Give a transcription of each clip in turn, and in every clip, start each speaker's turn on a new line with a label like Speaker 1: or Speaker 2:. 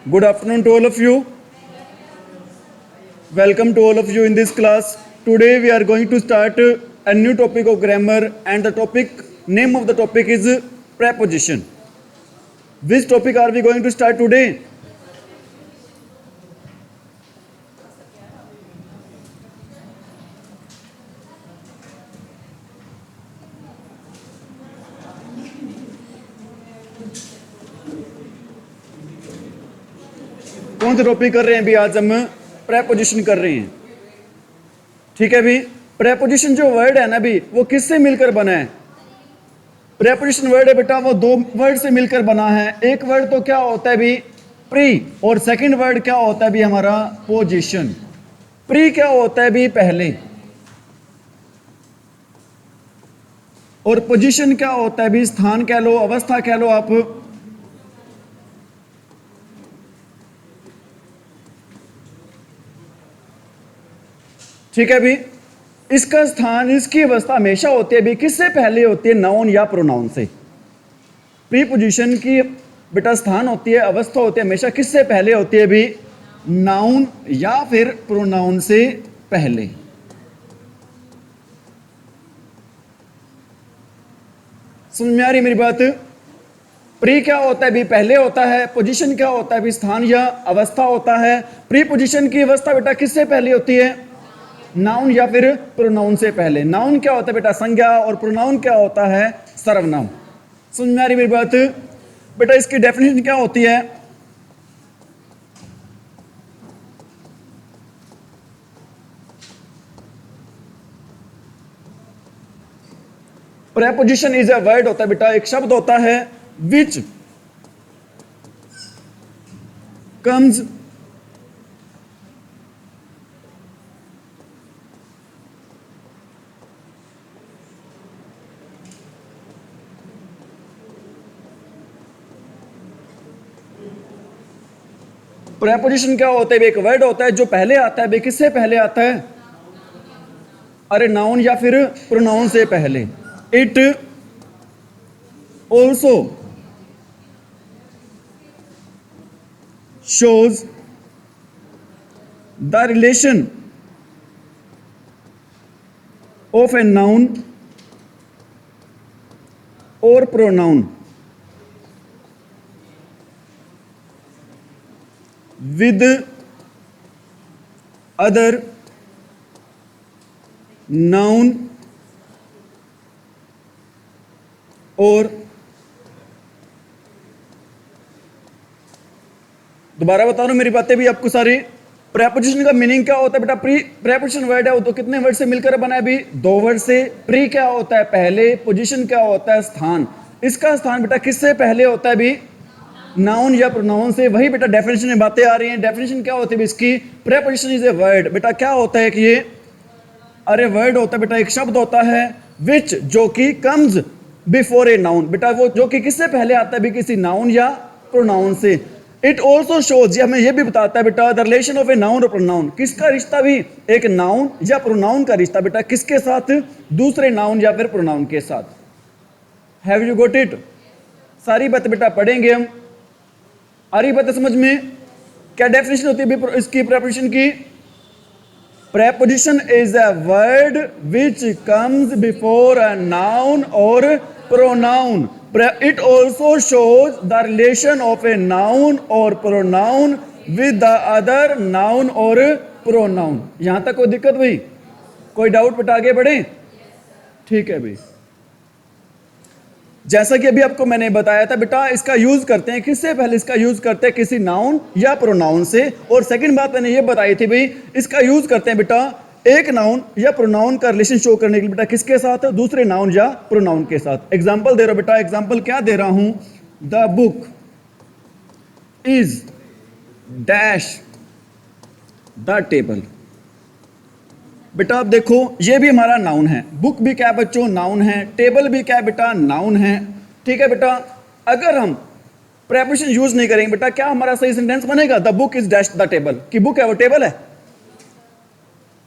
Speaker 1: Good afternoon to all of you. Welcome to all of you in this class. Today we are going to start a new topic of grammar, and the name of the topic is preposition. Which topic are we going to start today? कौन सा topic कर रहे हैं? अभी आज हम preposition कर रहे हैं। ठीक है भी, प्रेपोजिशन जो वर्ड है ना भी, वो किससे मिलकर बना है? प्रेपोजिशन वर्ड है बेटा, वो दो वर्ड से मिलकर बना है। एक वर्ड तो क्या होता है भी? प्री, और सेकंड वर्ड क्या होता है भी? हमारा पोजीशन। प्री क्या होता है भी? पहले, और पोजीशन क्या होता है भी? स्थान कह लो, अवस्था कह लो आप। ठीक है भी, इसका स्थान, इसकी अवस्था हमेशा होती है भी किससे पहले होती है? नाउन या प्रोनाउन से। प्रीपोजिशन की बेटा स्थान होती है, अवस्था होती है, हमेशा किससे पहले होती है भी? नाउन या फिर प्रोनाउन से पहले। समझ में आ रही मेरी बात? प्री क्या होता है भी? पहले होता है। पोजीशन क्या होता है भी? स्थान या अवस्था होता है। प्रीपोजिशन की अवस्था बेटा किससे पहले होती है? नाउन या फिर प्रोनाउन से पहले। नाउन क्या होता है बेटा? संज्ञा, और प्रोनाउन क्या होता है? सर्वनाम। समझ में आ रही मेरी बात? बेटा इसकी डेफिनेशन क्या होती है? प्रेपोजिशन इज अ वर्ड होता है बेटा, एक शब्द होता है विच कम्स प्रेपोजिशन क्या होता है? एक वर्ड होता है जो पहले आता है। किससे पहले आता है? अरे नाउन या फिर प्रोनाउन से पहले। It also shows the relation of a noun और प्रोनाउन with other noun और, दोबारा बता रहा हूं मेरी बातें भी आपको सारी। प्रेपोजिशन का मीनिंग क्या होता है बेटा? प्रेपोजिशन वर्ड है वो तो कितने वर्ड से मिलकर बना है भी? दो वर्ड से। प्री क्या होता है? पहले। पोजीशन क्या होता है? स्थान। इसका स्थान बेटा किससे पहले होता है भी? नाउन या प्रोनाउन से। वही बेटा डेफिनेशन में बातें आ रही हैं। डेफिनेशन क्या होती है इसकी? Preposition is a word. बेटा क्या होता है कि ये, अरे वर्ड होता है बेटा, एक शब्द होता है विच, जो कि कम्स बिफोर ए नाउन। बेटा वो जो कि किससे पहले आता है भी? किसी नाउन या प्रोनाउन से। इट ऑल्सो शोज, हमें यह भी बताता है बेटा, the relation of a noun और प्रोनाउन। किसका रिश्ता भी? एक नाउन या प्रोनाउन का रिश्ता बेटा किसके साथ? दूसरे नाउन या फिर प्रोनाउन के साथ। Have you got it? सारी बात बेटा पढ़ेंगे हम। आ रही बात समझ में? क्या डेफिनेशन होती है इसकी प्रेपोजिशन की? Preposition is a word which comes before a noun और pronoun. It also shows the relation of a noun और pronoun with the other noun और प्रोनाउन। यहां तक कोई दिक्कत भाई? कोई डाउट बेटा? आगे बढ़े? ठीक है भाई। जैसा कि अभी आपको मैंने बताया था बेटा, इसका यूज करते हैं किससे पहले? इसका यूज करते हैं किसी नाउन या प्रोनाउन से। और सेकंड बात मैंने ये बताई थी भाई, इसका यूज करते हैं बेटा एक नाउन या प्रोनाउन का रिलेशन शो करने के लिए बेटा किसके साथ? दूसरे नाउन या प्रोनाउन के साथ। एग्जांपल दे रहा हूं बेटा। एग्जांपल क्या दे रहा हूं? The book is dash the table. बेटा आप देखो, ये भी हमारा नाउन है। बुक भी क्या बच्चों? नाउन है। टेबल भी क्या बेटा? नाउन है। ठीक है बेटा, अगर हम प्रेपोजिशन यूज नहीं करेंगे बेटा, क्या हमारा सही सेंटेंस बनेगा? The book is dash the table. कि बुक है वो टेबल है?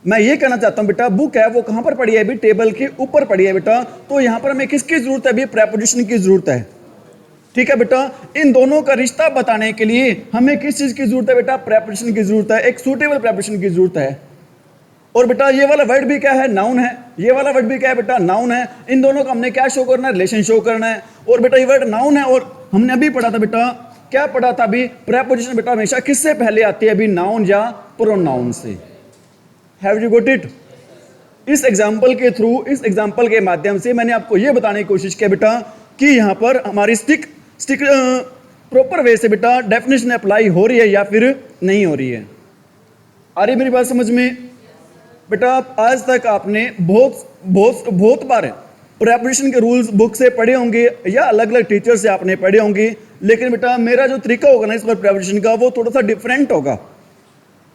Speaker 1: मैं ये कहना चाहता हूं बेटा, बुक है वो कहां पर पड़ी है? भी टेबल के ऊपर पड़ी है बेटा। तो यहां पर हमें किसकी जरूरत है? भी प्रेपोजिशन की जरूरत है। ठीक है बेटा, इन दोनों का रिश्ता बताने के लिए हमें किस चीज की जरूरत है बेटा? प्रेपोजिशन की जरूरत है, एक सूटेबल प्रेपोजिशन की जरूरत है। और बेटा ये वाला वर्ड भी क्या है? नाउन है। ये वाला वर्ड भी क्या है बेटा? नाउन है। इन दोनों का हमने क्या शो करना है? रिलेशन शो करना है। और बेटा ये वर्ड नाउन है, और हमने अभी पढ़ा था बेटा, क्या पढ़ा था अभी? प्रेपोजिशन बेटा हमेशा किससे पहले आती है? अभी नाउन या प्रोनाउन से। Have you got it? इस एग्जाम्पल के थ्रू, इस एग्जाम्पल के माध्यम से मैंने आपको यह बताने की कोशिश किया बेटा कि यहां पर हमारी स्टिक प्रॉपर वे से बेटा डेफिनेशन अप्लाई हो रही है या फिर नहीं हो रही है। आ रही मेरी बात समझ में? बेटा आज तक आपने बहुत बार प्रेपोजिशन के रूल्स बुक से पढ़े होंगे या अलग अलग टीचर से आपने पढ़े होंगे, लेकिन बेटा मेरा जो तरीका होगा ना इस पर प्रेपोजिशन का, वो थोड़ा सा डिफरेंट होगा।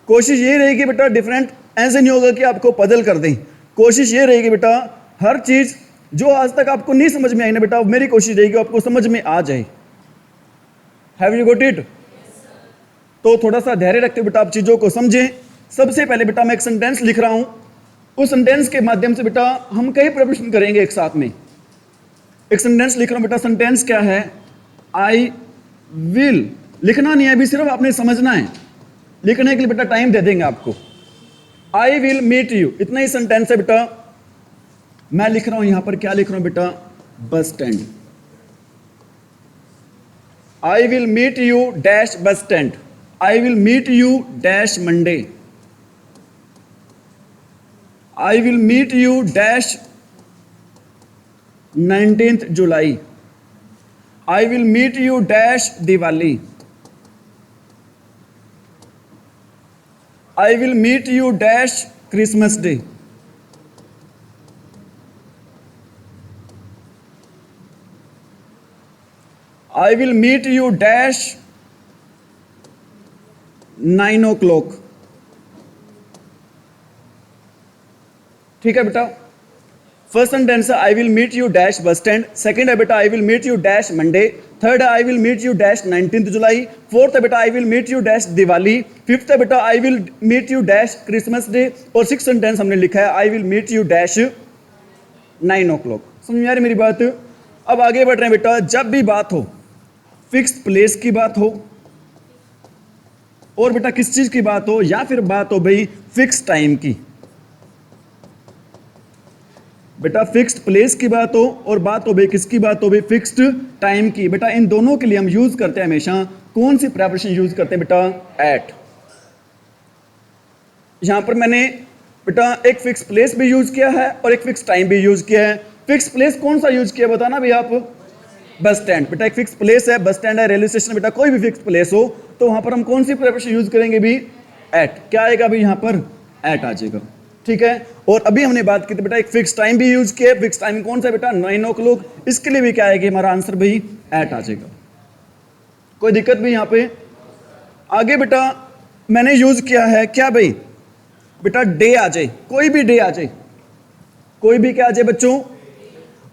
Speaker 1: कोशिश ये रहेगी बेटा, डिफरेंट ऐसे नहीं होगा कि आपको पजल कर दें। कोशिश ये रहेगी बेटा, हर चीज जो आज तक आपको नहीं समझ में आई ना बेटा, मेरी कोशिश रहेगी आपको समझ में आ जाए। Have you got it? तो थोड़ा सा धैर्य रखते बेटा आप चीजों को समझें। सबसे पहले बेटा मैं एक सेंटेंस लिख रहा हूं, उस सेंटेंस के माध्यम से बेटा हम कई प्रिपरेशन करेंगे एक साथ में। एक सेंटेंस लिख रहा हूं बेटा, सेंटेंस क्या है? I will. लिखना नहीं है अभी, सिर्फ आपने समझना है। लिखने के लिए बेटा टाइम दे देंगे आपको। आई विल मीट यू, इतना ही सेंटेंस है बेटा। मैं लिख रहा हूं यहां पर, क्या लिख रहा हूं बेटा? Bus stand. I will meet you dash bus stand. I will meet you dash Monday. I will meet you dash 19th July. I will meet you dash Diwali. I will meet you dash Christmas Day. I will meet you dash 9 o'clock. ठीक है बेटा, first sentence है I will meet you dash bus stand. Second है बेटा I will meet you dash Monday. Third है I will meet you dash 19th July. Fourth है बेटा I will meet you dash Diwali. Fifth है बेटा I will meet you dash Christmas Day. और six sentence हमने लिखा है I will meet you dash 9 o'clock। समझ में आ रही मेरी बात? अब आगे बढ़ रहे हैं बेटा, जब भी बात हो फिक्स्ड प्लेस की बात हो, और बेटा किस चीज की बात हो, या फिर बात हो भाई फिक्स टाइम की। बेटा फिक्स्ड प्लेस की बात हो और बात हो भाई किसकी बात हो भाई? फिक्स्ड टाइम की। बेटा इन दोनों के लिए हम यूज करते हैं हमेशा कौन सी प्रेपोजिशन यूज करते हैं बेटा? एट। यहां पर मैंने बेटा एक फिक्स प्लेस भी यूज किया है और एक फिक्स टाइम भी यूज किया है। फिक्स प्लेस कौन सा यूज किया बताना भाई आप? Bus stand. बेटा एक फिक्स प्लेस है, बस स्टैंड है, रेलवे स्टेशन, बेटा कोई भी फिक्स प्लेस हो तो वहां पर हम कौन सी प्रेपोजिशन यूज करेंगे भी? एट। क्या आएगा भाई यहां पर? एट आ जाएगा। ठीक है, और अभी हमने बात की थी बेटा एक फिक्स टाइम भी यूज किया। फिक्स टाइम कौन सा बेटा? 9 o'clock। इसके लिए भी क्या आएगी हमारा आंसर भाई? एट आ जाएगा। कोई दिक्कत भी यहां पे? आगे बेटा मैंने यूज किया है क्या भाई? बेटा डे आ जाए, कोई भी डे आ जाए, कोई भी क्या आ जाए बच्चों?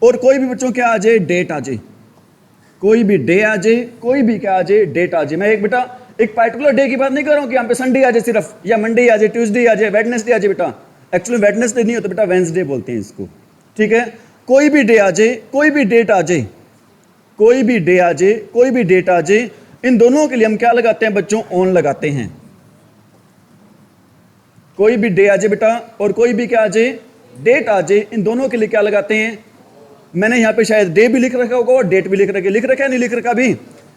Speaker 1: और कोई भी बच्चों क्या आ जाए? डेट आ जाए। कोई भी डे आ जाए, कोई भी क्या आ जाए? डेट आ जाए। मैं एक बेटा एक पर्टिकुलर डे की बात नहीं कर रहा हूं कि यहां पे संडे आ जाए सिर्फ, या मंडे आ जाए, ट्यूसडे आ जाए, वेडनेसडे आ जाए। बेटा एक्चुअली वेडनेसडे नहीं होता बेटा, वेंसडे बोलते हैं इसको। ठीक है, कोई भी डे आ जाए, कोई भी डेट आ जाए, कोई भी डे आ जाए, कोई भी डेट आ जाए, इन दोनों के लिए हम क्या लगाते हैं बच्चों? ऑन लगाते हैं। कोई भी डे आ जाए बेटा और कोई भी क्या आ जाए? डेट आ जाए, इन दोनों के लिए क्या लगाते हैं? मैंने यहां पे शायद डे भी लिख रखा होगा और डेट भी लिख रखा है नहीं लिख रखा भी?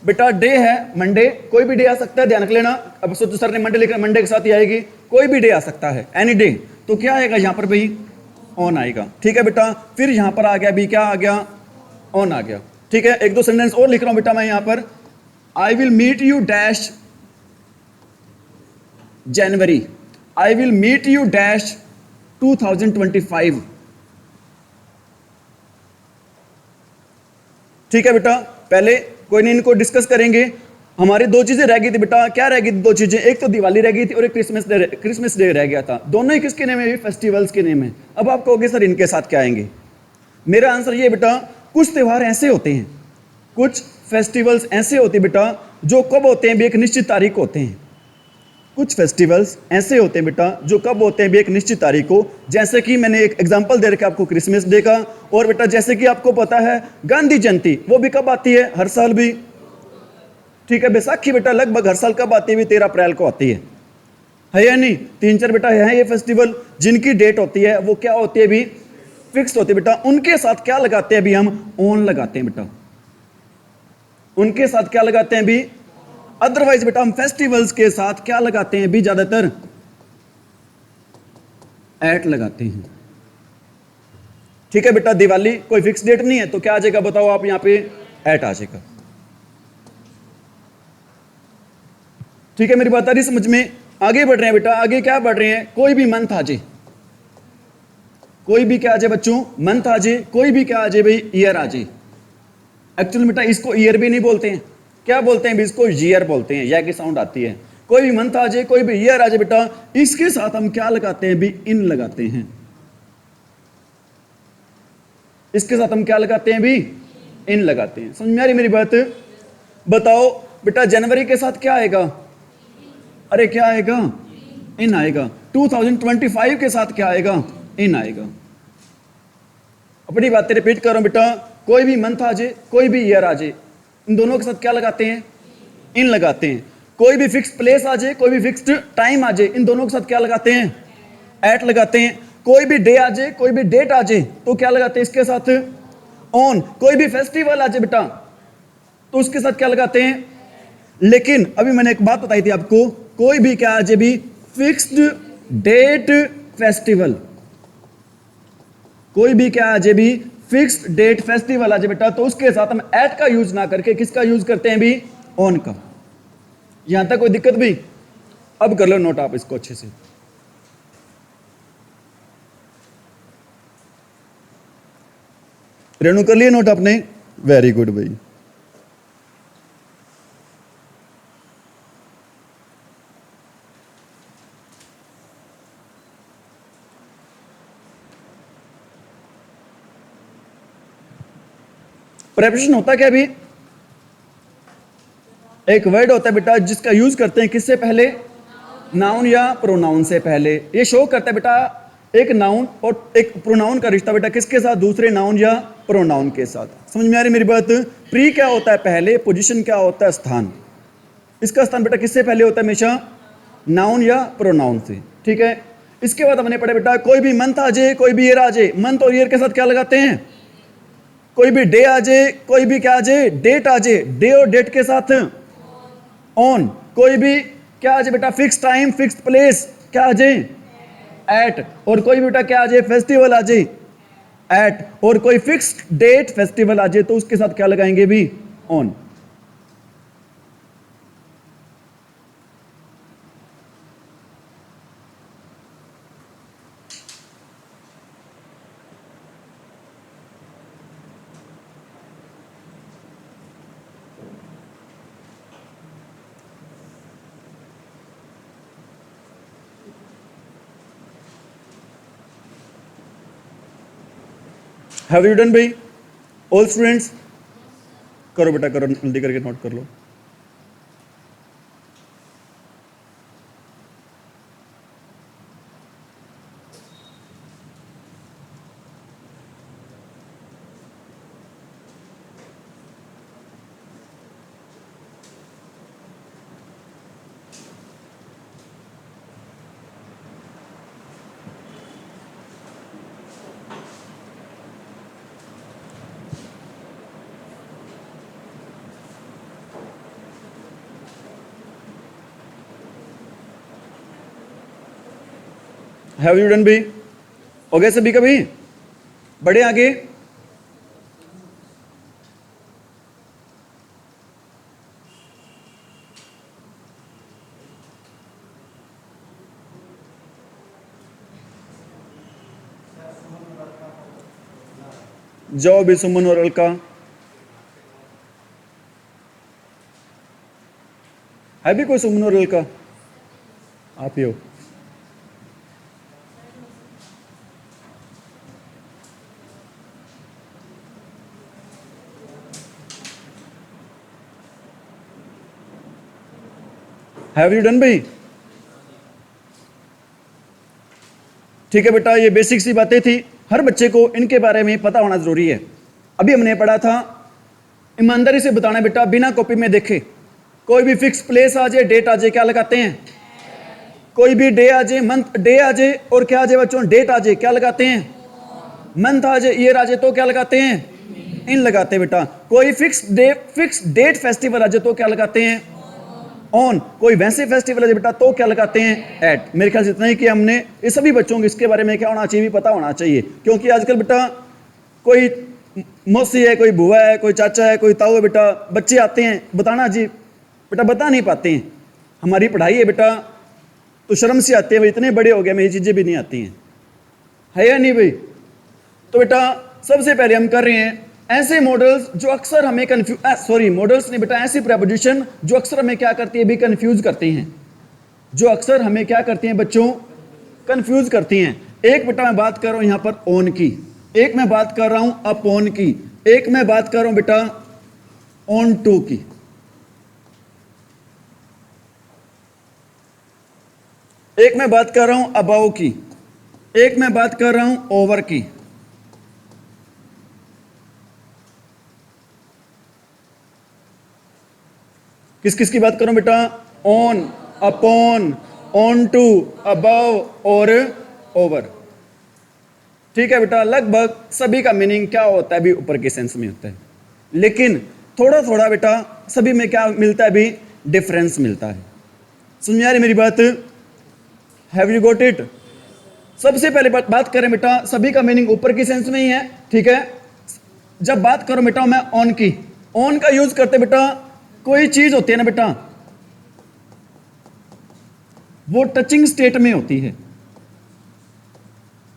Speaker 1: बेटा डे है मंडे, कोई भी डे आ सकता है, ध्यान रख लेना। अब सोचो सर ने मंडे लिखा, मंडे के साथ ही आएगी, कोई भी डे आ सकता है, एनी डे। तो क्या आएगा यहां पर भाई? ऑन आएगा। ठीक है बेटा, फिर यहां पर आ गया भी, क्या आ गया? ऑन आ गया। ठीक है, एक दो सेंटेंस और लिख रहा हूं बेटा मैं यहां पर। I will meet you dash January. I will meet you dash 2025। ठीक है बेटा, पहले कोई नहीं, इनको डिस्कस करेंगे। हमारी दो चीजें रह गई थी बेटा, क्या रह गई थी? दो चीजें, एक तो दिवाली रह गई थी और एक क्रिसमस डे रह गया था। दोनों ही किसके नेम है? फेस्टिवल्स के नेम है। अब आप कहोगे सर इनके साथ क्या आएंगे? मेरा आंसर ये बेटा, कुछ त्यौहार ऐसे होते हैं, कुछ फेस्टिवल्स ऐसे होते हैं बेटा जो कब होते हैं भी? एक निश्चित तारीख होते हैं। कुछ फेस्टिवल्स ऐसे होते हैं बेटा जो कब होते हैं भी एक निश्चित तारीख को, जैसे कि मैंने एक एग्जांपल दे रखा आपको क्रिसमस डे का। और बेटा जैसे कि आपको पता है गांधी जयंती, वो भी कब आती है? हर साल भी। ठीक है, बैसाखी बेटा लगभग हर साल कब आती है? 13 अप्रैल को आती है या नहीं? 3-4 बेटा है ये फेस्टिवल जिनकी डेट होती है वो क्या होती है भी? फिक्स होती है बेटा। उनके साथ क्या लगाते हैं भी? हम ऑन लगाते हैं बेटा। उनके साथ क्या लगाते हैं भी? अदरवाइज बेटा हम फेस्टिवल्स के साथ क्या लगाते हैं भी? ज्यादातर एट लगाते हैं। ठीक है बेटा, दिवाली कोई फिक्स डेट नहीं है तो क्या आ जाएगा बताओ आप? यहां पे एट आ जाएगा। ठीक है, मेरी बात आ रही समझ में? आगे बढ़ रहे हैं बेटा, आगे क्या बढ़ रहे हैं? कोई भी मंथ आ जाए, कोई भी क्या आ जाए बच्चों? मंथ आ जाए, कोई भी क्या आ जाए भाई? ईयर आ जाए। एक्चुअली बेटा इसको ईयर भी नहीं बोलते हैं, क्या बोलते हैं भी? इसको ईयर बोलते हैं, या की साउंड आती है। कोई भी मंथ आ जाए, कोई भी ईयर आ जाए बेटा, इसके साथ हम क्या लगाते हैं भी? इन लगाते हैं। इसके साथ हम क्या लगाते हैं भी? इन लगाते हैं। समझ में आ रही मेरी बात? बताओ बेटा जनवरी के साथ क्या आएगा? अरे क्या आएगा? इन आएगा। 2025 के साथ क्या आएगा? इन आएगा। अपनी बातें रिपीट कर रहा हूं बेटा, कोई भी मंथ आ जाए, कोई भी ईयर आ जाए, इन दोनों के साथ क्या लगाते हैं? इन लगाते हैं। कोई भी फिक्स प्लेस आ जाए, कोई भी फिक्स्ड टाइम आ जाए, इन दोनों के साथ क्या लगाते हैं? एट लगाते हैं। कोई भी डे आ जाए, कोई भी डेट आ जाए तो क्या लगाते हैं इसके साथ? ऑन। कोई भी फेस्टिवल आ जाए बेटा तो उसके साथ क्या लगाते हैं? लेकिन अभी मैंने एक बात बताई थी आपको, कोई भी क्या आ जाए भी? फिक्स्ड डेट फेस्टिवल, कोई भी क्या आ जाए भी? फिक्स्ड डेट फेस्टिवल आ जाए बेटा, तो उसके साथ हम एट का यूज ना करके किसका यूज करते हैं भी? ऑन का। यहां तक कोई दिक्कत भी? अब कर लो नोट आप इसको अच्छे से। रेणु कर लिए नोट आपने? वेरी गुड भाई। प्रेपोजिशन होता क्या भी? एक वर्ड होता है बेटा जिसका यूज करते हैं किससे पहले? नाउन या प्रोनाउन से पहले। ये शो करता है बेटा एक नाउन और एक प्रोनाउन का रिश्ता बेटा किसके साथ? दूसरे नाउन या प्रोनाउन के साथ। समझ में आ रही मेरी बात? प्री क्या होता है? पहले। पोजीशन क्या होता है? स्थान। इसका स्थान बेटा किससे पहले होता है? हमेशा नाउन या प्रोनाउन से। ठीक है, इसके बाद हमने पढ़ा बेटा कोई भी मंथ आ जाए, कोई भी ईयर आ जाए, मंथ और ईयर के साथ क्या लगाते हैं? कोई भी डे आ जाए, कोई भी क्या आ जाए? डेट आ जाए, डे और डेट के साथ ऑन। कोई भी क्या आ जाए बेटा? फिक्स टाइम, फिक्स प्लेस, क्या आ जाए? एट। और कोई भी बेटा क्या आ जाए? फेस्टिवल आ जाए, एट। और कोई फिक्स डेट फेस्टिवल आ जाए तो उसके साथ क्या लगाएंगे भी? ऑन। हैव यू डन भाई? ऑल स्टूडेंट्स करो बेटा, करो जल्दी करके नोट कर लो। हैव यू डन भाई? हो गए सभी कभी? बढ़े आगे? जाओ भी सुमन और अलका। है भी कोई सुमन और अलका? आप ही हो। हैव यू डन भाई? ठीक है बेटा, ये बेसिक सी बातें थी, हर बच्चे को इनके बारे में पता होना जरूरी है। अभी हमने पढ़ा था ईमानदारी से बताना बेटा, बिना कॉपी में देखे कोई भी फिक्स प्लेस आ जाए, डेट आ जाए, क्या लगाते हैं? कोई भी डे आ जाए, मंथ डे आ जाए और क्या आ जाए बच्चों, डेट आ जाए, क्या लगाते हैं? मंथ आ जाए, ईयर आ जाए तो क्या लगाते हैं? इन लगाते हैं बेटा। कोई फिक्स डेट फेस्टिवल आ जाए तो क्या लगाते हैं? ऑन। कोई वैसे फेस्टिवल आ जाए बेटा तो क्या लगाते हैं? एट। मेरे ख्याल से इतना ही कि हमने ये सभी बच्चों को इसके बारे में क्या होना चाहिए, भी पता होना चाहिए, क्योंकि आजकल बेटा कोई मौसी है, कोई बुआ है, कोई चाचा है, कोई ताऊ है बेटा, बच्चे आते हैं बताना जी बेटा, बता नहीं पाते हैं। हमारी पढ़ाई है बेटा तो शर्म से आते हैं, भाई इतने बड़े हो गए, मेरी चीजें भी नहीं आती हैं, है या नहीं भाई? तो बेटा सबसे पहले हम कर रहे हैं ऐसे मॉडल्स जो अक्सर हमें मॉडल्स नहीं बेटा, ऐसी प्रेपोजिशन जो अक्सर हमें क्या करती है, भी कंफ्यूज करती हैं, जो अक्सर हमें क्या करती हैं बच्चों, कंफ्यूज करती हैं। एक बेटा मैं बात कर रहा हूं यहां पर ऑन की, एक मैं बात कर रहा हूं अपॉन की, एक मैं बात कर रहा हूं बेटा ऑन टू की। एक मैं बात कर रहा हूं अबाउ की, एक मैं बात कर रहा हूं ओवर की। किस किस की बात करूं बेटा? On, upon, on to, above और ओवर। ठीक है बेटा, लगभग सभी का मीनिंग क्या होता है भी, ऊपर के सेंस में होता है, लेकिन थोड़ा थोड़ा बेटा सभी में क्या मिलता है भी, डिफरेंस मिलता है। समझ आ रही मेरी बात? Have you got it? सबसे पहले बात करें बेटा, सभी का मीनिंग ऊपर की सेंस में ही है, ठीक है। जब बात करो बेटा मैं ऑन की, ऑन का यूज करते बेटा, कोई चीज होती है ना बेटा, वो टचिंग स्टेट में होती है।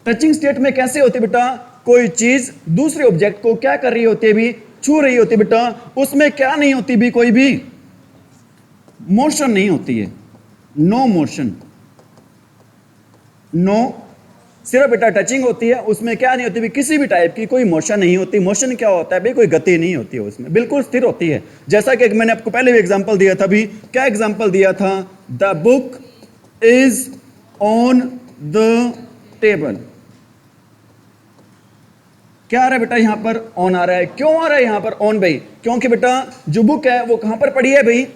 Speaker 1: टचिंग स्टेट में कैसे होती है बेटा? कोई चीज दूसरे ऑब्जेक्ट को क्या कर रही होती है भी, छू रही होती है बेटा, उसमें क्या नहीं होती भी, कोई भी मोशन नहीं होती है, नो मोशन, नो, सिर्फ बेटा टचिंग होती है, उसमें क्या नहीं होती भी, किसी भी टाइप की कोई मोशन नहीं होती। मोशन क्या होता है भाई? कोई गति नहीं होती है उसमें, बिल्कुल स्थिर होती है। जैसा कि मैंने आपको पहले भी एग्जांपल दिया था भी, क्या एग्जांपल दिया था? The book is on the table. क्या आ रहा है बेटा यहां पर? ऑन आ रहा है। क्यों आ रहा है यहां पर ऑन भाई? क्योंकि बेटा जो बुक है वो कहां पर पड़ी है भाई?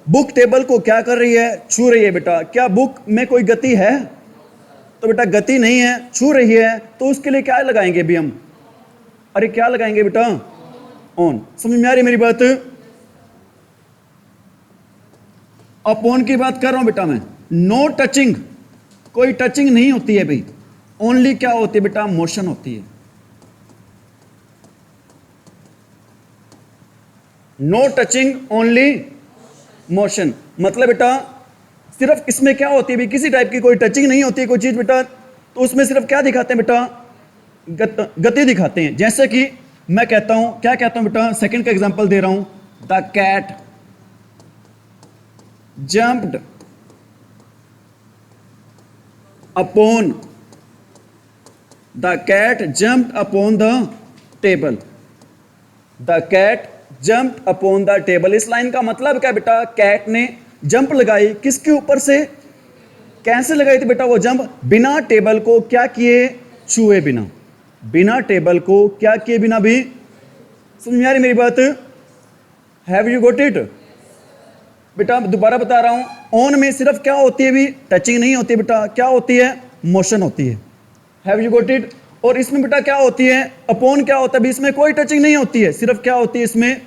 Speaker 1: बुक टेबल को क्या कर रही है? छू रही है बेटा। क्या बुक में कोई गति है? तो बेटा गति नहीं है, छू रही है, तो उसके लिए क्या लगाएंगे भी हम? अरे क्या लगाएंगे बेटा? ऑन। समझ में आ रही मेरी बात? अपॉन की बात कर रहा हूं बेटा मैं, नो टचिंग, कोई टचिंग नहीं होती है भाई, ओनली क्या होती है बेटा? मोशन होती है। नो टचिंग ओनली मोशन, मतलब बेटा सिर्फ इसमें क्या होती है भी, किसी टाइप की कोई टचिंग नहीं होती है कोई चीज बेटा, तो उसमें सिर्फ क्या दिखाते हैं बेटा? गति दिखाते हैं। जैसे कि मैं कहता हूं, क्या कहता हूं बेटा? सेकंड का एग्जांपल दे रहा हूं, the cat jumped upon, the cat jumped upon the table, the cat jumped upon the table. इस लाइन का मतलब क्या बेटा? कैट ने जंप लगाई, किसके ऊपर से? कैसे लगाई थी बेटा वो जंप? बिना टेबल को क्या किए? छुए बिना, बिना टेबल को क्या किए बिना भी। समझ में आ रही मेरी बात? Have you got it? बेटा दोबारा बता रहा हूं, ऑन में सिर्फ क्या होती है भी? टचिंग नहीं होती बेटा, क्या होती है? मोशन होती है। Have you got it? और इसमें बेटा क्या होती है? अपॉन क्या होता है भी? इसमें कोई टचिंग नहीं होती है, सिर्फ क्या होती है? इसमें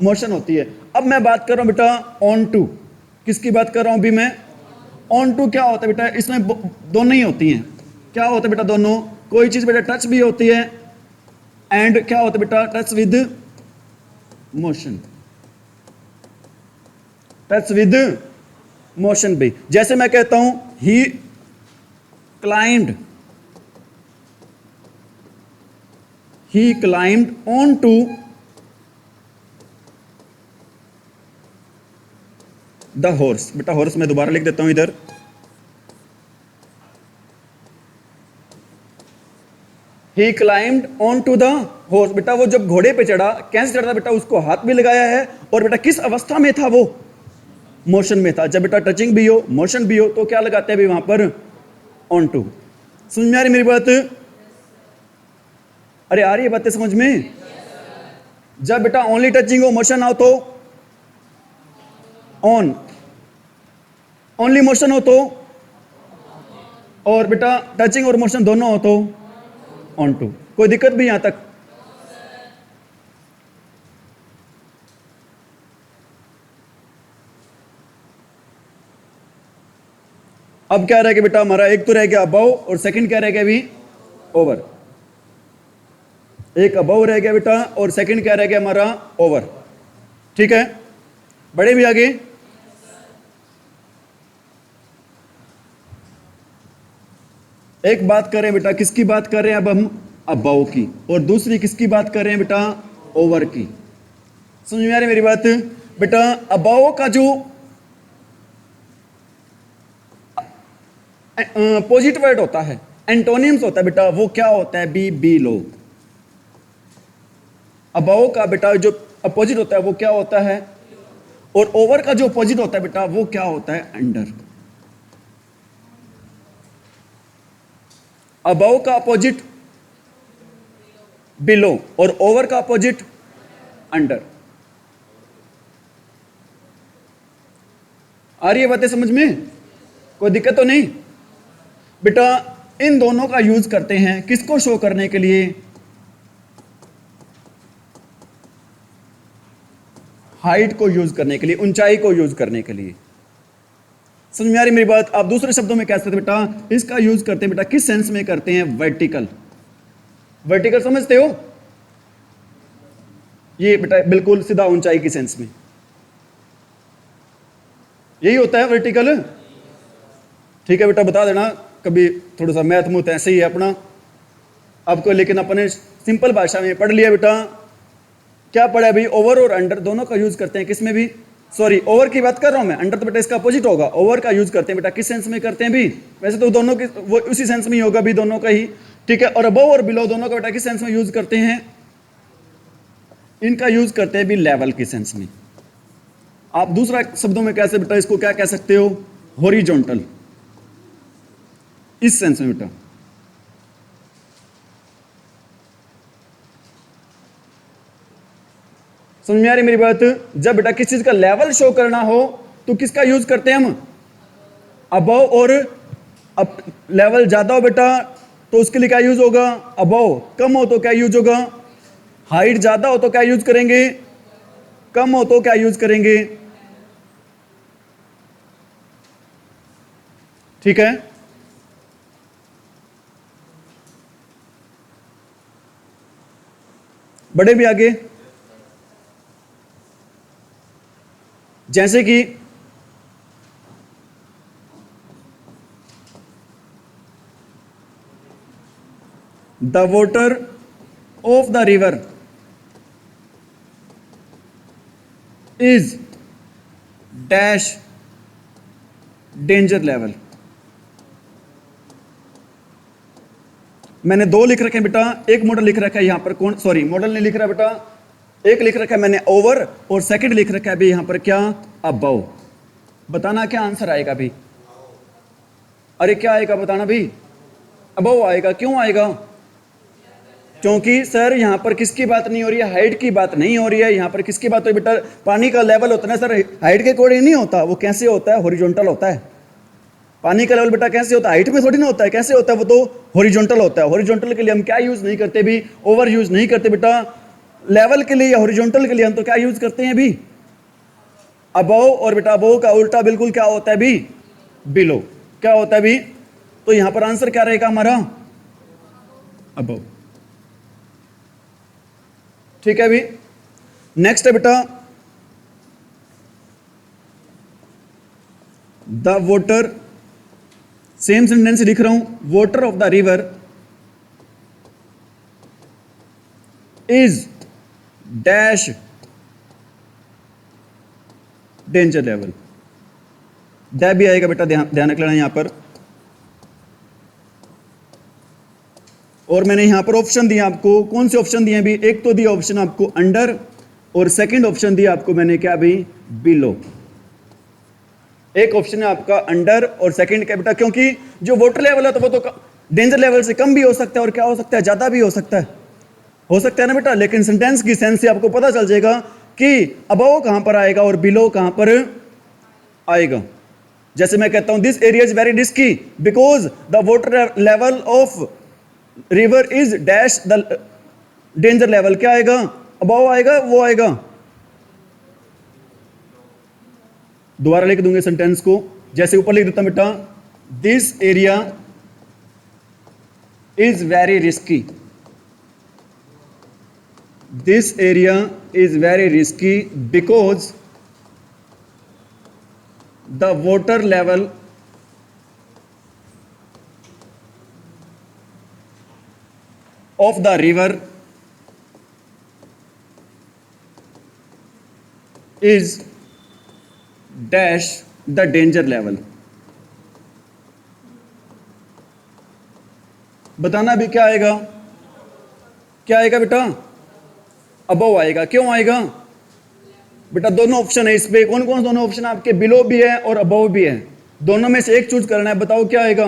Speaker 1: मोशन होती है। अब मैं बात कर रहा हूं बेटा ऑन टू, किसकी बात कर रहा हूं भी मैं? ऑन टू क्या होता है बेटा? इसमें दोनों ही होती हैं। क्या होता है बेटा? दोनों। कोई चीज बेटा टच भी होती है एंड क्या होता है बेटा? Touch with motion, touch with motion भी। जैसे मैं कहता हूं he climbed, he climbed on to the horse. बेटा हॉर्स मैं दोबारा लिख देता हूं इधर, he climbed on to the horse. बेटा वो जब घोड़े पे चढ़ा, कैसे चढ़ा बेटा? उसको हाथ भी लगाया है, और बेटा किस अवस्था में था वो? मोशन में था। जब बेटा टचिंग भी हो, मोशन भी हो, तो क्या लगाते हैं भी वहां पर? On to. समझ में आ रही मेरी बात? अरे आ रही है बातें समझ में? जब बेटा ओनली टचिंग हो, मोशन हो तो ऑन, ओनली मोशन हो तो, और बेटा टचिंग और मोशन दोनों हो तो ऑन टू। कोई दिक्कत भी यहां तक? अब क्या रह गया बेटा हमारा? एक तो रह गया अबव और सेकंड क्या रह गया अभी? ओवर। एक अबव रह गया बेटा और सेकंड क्या रह गया हमारा? ओवर। ठीक है, बड़े भी आगे। एक बात कर रहे हैं बेटा, किसकी बात कर रहे हैं अब हम? अबव की। और दूसरी किसकी बात कर रहे हैं बेटा? ओवर की। समझ में आ रही मेरी बात? बेटा अबव का जो अपोजिट वर्ड होता है, एंटोनिम्स होता है बेटा, वो क्या होता है? B, below. अबव का बेटा जो अपोजिट होता है वो क्या होता है? और ओवर का जो अपोजिट होता है बेटा वो क्या होता है? अंडर। अबव का अपोजिट बिलो और ओवर का अपोजिट अंडर। आ रही है बातें समझ में? कोई दिक्कत तो नहीं? बेटा इन दोनों का यूज करते हैं किसको शो करने के लिए? हाइट को यूज करने के लिए, ऊंचाई को यूज करने के लिए। समझ में आ रही मेरी बात? आप दूसरे शब्दों में कह सकते हैं बेटा इसका यूज करते हैं बेटा किस सेंस में करते हैं? वर्टिकल। वर्टिकल समझते हो? ये बेटा बिल्कुल सीधा ऊंचाई की सेंस में यही होता है वर्टिकल। ठीक है बेटा, बता देना कभी थोड़ा सा मैथ मूथ ऐसे ही है अपना आपको, लेकिन अपने सिंपल भाषा में पढ़ लिया बेटा। क्या पढ़ा अभी? ओवर और अंडर दोनों का यूज करते हैं किसमें भी? सॉरी, ओवर की बात कर रहा हूं मैं, अंडर तो बेटा इसका अपोजिट होगा। ओवर का यूज करते हैं बेटा किस सेंस में करते हैं भी? वैसे तो दोनों की वो उसी सेंस में ही होगा भी, दोनों का ही। ठीक है, और अबव और बिलो दोनों का बेटा किस सेंस में यूज करते हैं? इनका यूज करते हैं भी लेवल की सेंस में। आप दूसरा शब्दों में कैसे बेटा इसको क्या कह सकते हो? हॉरिजॉन्टल, इस सेंस में बेटा। समझ में आ रही मेरी बात? जब बेटा किसी चीज का लेवल शो करना हो तो किसका यूज करते हैं हम? अबव। और अब लेवल ज्यादा हो बेटा तो उसके लिए क्या यूज होगा? अबव। कम हो तो क्या यूज होगा? हाइट ज्यादा हो तो क्या यूज करेंगे? कम हो तो क्या यूज करेंगे? ठीक है, बड़े भी आगे। जैसे कि the water of the river is dash danger level. मैंने दो लिख रखे हैं बेटा, एक मॉडल लिख रखा है यहां पर, कौन सॉरी मॉडल नहीं लिख रहा बेटा, एक लिख रखा है मैंने ओवर और सेकंड लिख रखा है भी यहां पर क्या? अबव। बताना क्या आंसर आएगा भी? अरे क्या आएगा बताना भी? अबव आएगा। क्यों आएगा? क्योंकि सर यहां पर किसकी बात नहीं हो रही है? हाइट की बात नहीं हो रही है। यहां पर किसकी बात हो रही है बेटा? पानी का लेवल होता है सर, हाइट के अकॉर्डिंग नहीं होता। वो कैसे होता है? हॉरिजॉन्टल होता है। पानी का लेवल बेटा कैसे होता है? हाइट में थोड़ी ना होता है। कैसे होता है? वो तो हॉरिजॉन्टल होता है। हॉरिजॉन्टल के लिए हम क्या यूज नहीं करते भी? ओवर यूज नहीं करते बेटा। लेवल के लिए या हॉरिजॉन्टल के लिए हम तो क्या यूज करते हैं भी? अबव। और बेटा अबव का उल्टा बिल्कुल क्या होता है भी? बिलो। क्या होता है भी? तो यहां पर आंसर क्या रहेगा हमारा? अबव। ठीक है भी। नेक्स्ट है बेटा द वॉटर, सेम सेंटेंस लिख रहा हूं, water of the river is dash danger level. दै भी आएगा बेटा, ध्यान रख लेना यहां पर। और मैंने यहां पर ऑप्शन दिया आपको, कौन से ऑप्शन दिए भी? एक तो दिया ऑप्शन आपको अंडर और सेकंड ऑप्शन दिया आपको मैंने क्या भी? बिलो। एक ऑप्शन है आपका अंडर और सेकंड क्या बेटा? क्योंकि जो वाटर लेवल है तो वो तो डेंजर लेवल से कम भी हो सकता है और क्या हो सकता है, ज्यादा भी हो सकता है ना बेटा। लेकिन सेंटेंस की सेंस से आपको पता चल जाएगा कि अबव कहां पर आएगा और बिलो कहां पर आएगा। जैसे मैं कहता हूं this area is very risky because the water level of river is dash the danger level, क्या आएगा, अबव आएगा, वो आएगा। दोबारा लिख दूंगे सेंटेंस को, जैसे ऊपर लिख देता हूं बेटा, this area is very risky, this area is very risky because the water level of the river is dash the danger level। बताना भी क्या आएगा, क्या आएगा बेटा, अबव आएगा। क्यों आएगा बेटा, दोनों ऑप्शन है इस पे। कौन कौन दोनों ऑप्शन आपके, बिलो भी है और अबव भी है, दोनों में से एक चूज करना है। बताओ क्या आएगा,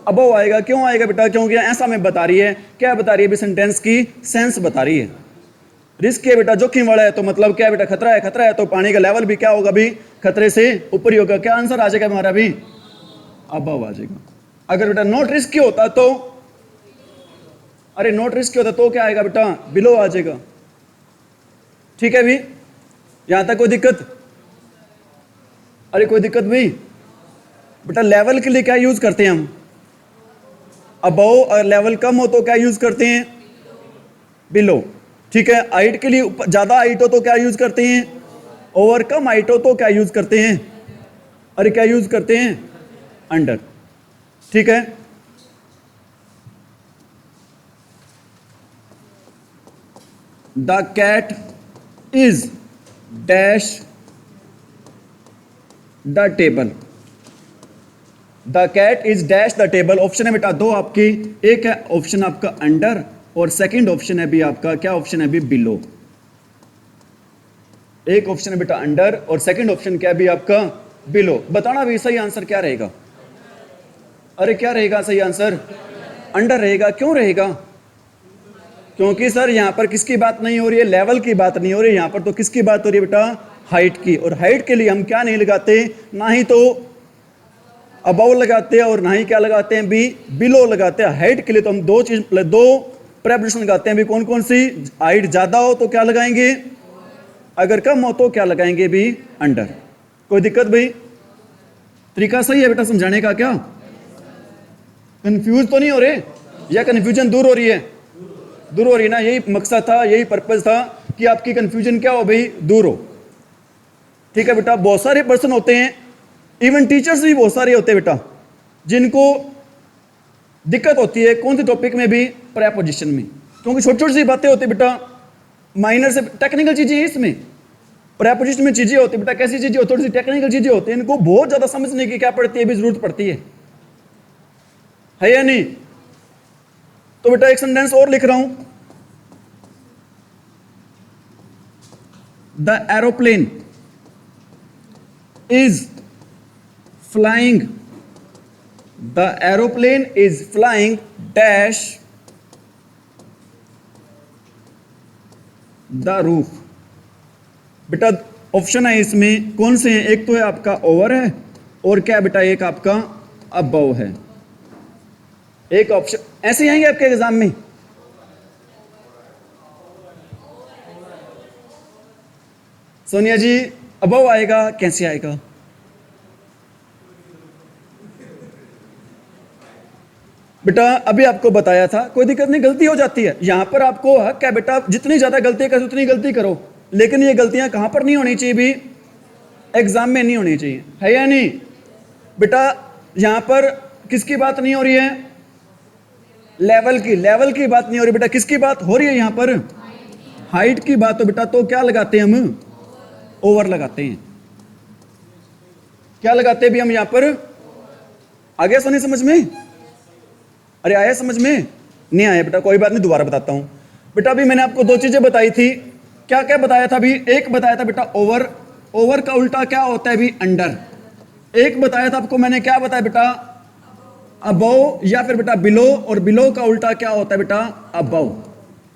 Speaker 1: अबव आएगा। क्यों आएगा बेटा, क्योंकि ऐसा में बता रही है, क्या बता रही है, सेंटेंस की सेंस बता रही है। रिस्क है बेटा, जोखिम वाला है, तो मतलब क्या बेटा, खतरा है, खतरा है तो पानी का लेवल भी क्या होगा भी, खतरे से ऊपर ही होगा। क्या आंसर आ जाएगा हमारा भी, अबव आ जाएगा। अगर बेटा नॉट रिस्की होता तो, अरे नॉट रिस्की होता तो क्या आएगा बेटा, बिलो आ जाएगा। ठीक है भी, यहां तक कोई दिक्कत, अरे कोई दिक्कत भी बेटा। लेवल के लिए क्या यूज करते हैं हम, अबव, और लेवल कम हो तो क्या यूज करते हैं, बिलो। ठीक है, हाइट के लिए ज्यादा हाइट हो तो क्या यूज करते हैं, ओवर। कम हाइट हो तो क्या यूज करते हैं, अरे क्या यूज करते हैं, अंडर। ठीक है, the cat is dash the table, the cat is dash the table. Option है बेटा दो आपकी, एक है ऑप्शन आपका अंडर और सेकंड ऑप्शन है भी आपका, क्या ऑप्शन है भी, बिलो। एक ऑप्शन है बेटा अंडर और सेकंड ऑप्शन क्या है भी आपका, बिलो। बताना भी सही आंसर क्या रहेगा, अरे क्या रहेगा सही आंसर, अंडर रहेगा। क्यों रहेगा, क्योंकि सर यहां पर किसकी बात नहीं हो रही है, लेवल की बात नहीं हो रही है, यहां पर तो किसकी बात हो रही है बेटा, हाइट की। और हाइट के लिए हम क्या नहीं लगाते, ना ही तो अबव लगाते हैं और ना ही क्या लगाते हैं भी, बिलो लगाते हैं। हाइट के लिए तो हम दो प्रेपोजिशन लगाते हैं भी। कौन कौन सी, हाइट ज्यादा हो तो क्या लगाएंगे, अगर कम हो तो क्या लगाएंगे भी, अंडर। कोई दिक्कत भाई, तरीका सही है बेटा समझाने का, क्या कंफ्यूज तो नहीं हो रहे, या कंफ्यूजन दूर हो रही है, दूर हो रही है ना। यही मकसद था, यही पर्पज था कि आपकी कंफ्यूजन क्या हो भाई, दूर हो। ठीक है बेटा, बहुत सारे पर्सन होते हैं, इवन टीचर्स भी बहुत सारे होते हैं बेटा, जिनको दिक्कत होती है कौन सी टॉपिक में भी, प्रेपोजिशन में। क्योंकि छोटी छोटी सी बातें होती है बेटा, माइनर से टेक्निकल चीजें हैं इसमें। प्रेपोजिशन में चीजें होती है बेटा, कैसी चीजें होती है, थोड़ी सी टेक्निकल चीजें होती है, इनको बहुत ज्यादा समझने की क्या पड़ती है भी, जरूरत पड़ती है या नहीं। तो बेटा एक सेंटेंस और लिख रहा हूं, the aeroplane is flying, the aeroplane is flying dash the roof. बेटा ऑप्शन है इसमें, कौन से हैं, एक तो है आपका ओवर है और क्या बेटा, एक आपका अबव है। एक ऑप्शन ऐसे आएंगे आपके एग्जाम में, सोनिया जी अबव आएगा, कैसे आएगा, बेटा अभी आपको बताया था, कोई दिक्कत नहीं, गलती हो जाती है। यहां पर आपको हक है बेटा, जितनी ज्यादा गलती कर उतनी गलती करो, लेकिन ये गलतियां कहां पर नहीं होनी चाहिए भी, एग्जाम में नहीं होनी चाहिए, है या नहीं बेटा। यहां पर किसकी बात नहीं हो रही है, लेवल की बात नहीं हो रही बेटा, किसकी बात हो रही है यहां पर, हाइट की बात हो बेटा। तो क्या लगाते हैं हम, ओवर लगाते हैं। क्या लगाते हैं भी हम यहां पर, आगे सुनिए समझ में, अरे आया समझ में, नहीं आया बेटा, कोई बात नहीं, दोबारा बताता हूं बेटा। अभी मैंने आपको दो चीजें बताई थी, क्या क्या बताया था भी, एक बताया था बेटा ओवर, ओवर का उल्टा क्या होता है भी, अंडर। एक बताया था आपको मैंने, क्या बताया बेटा, अबव या फिर बेटा बिलो, और बिलो का उल्टा क्या होता है बेटा अबव।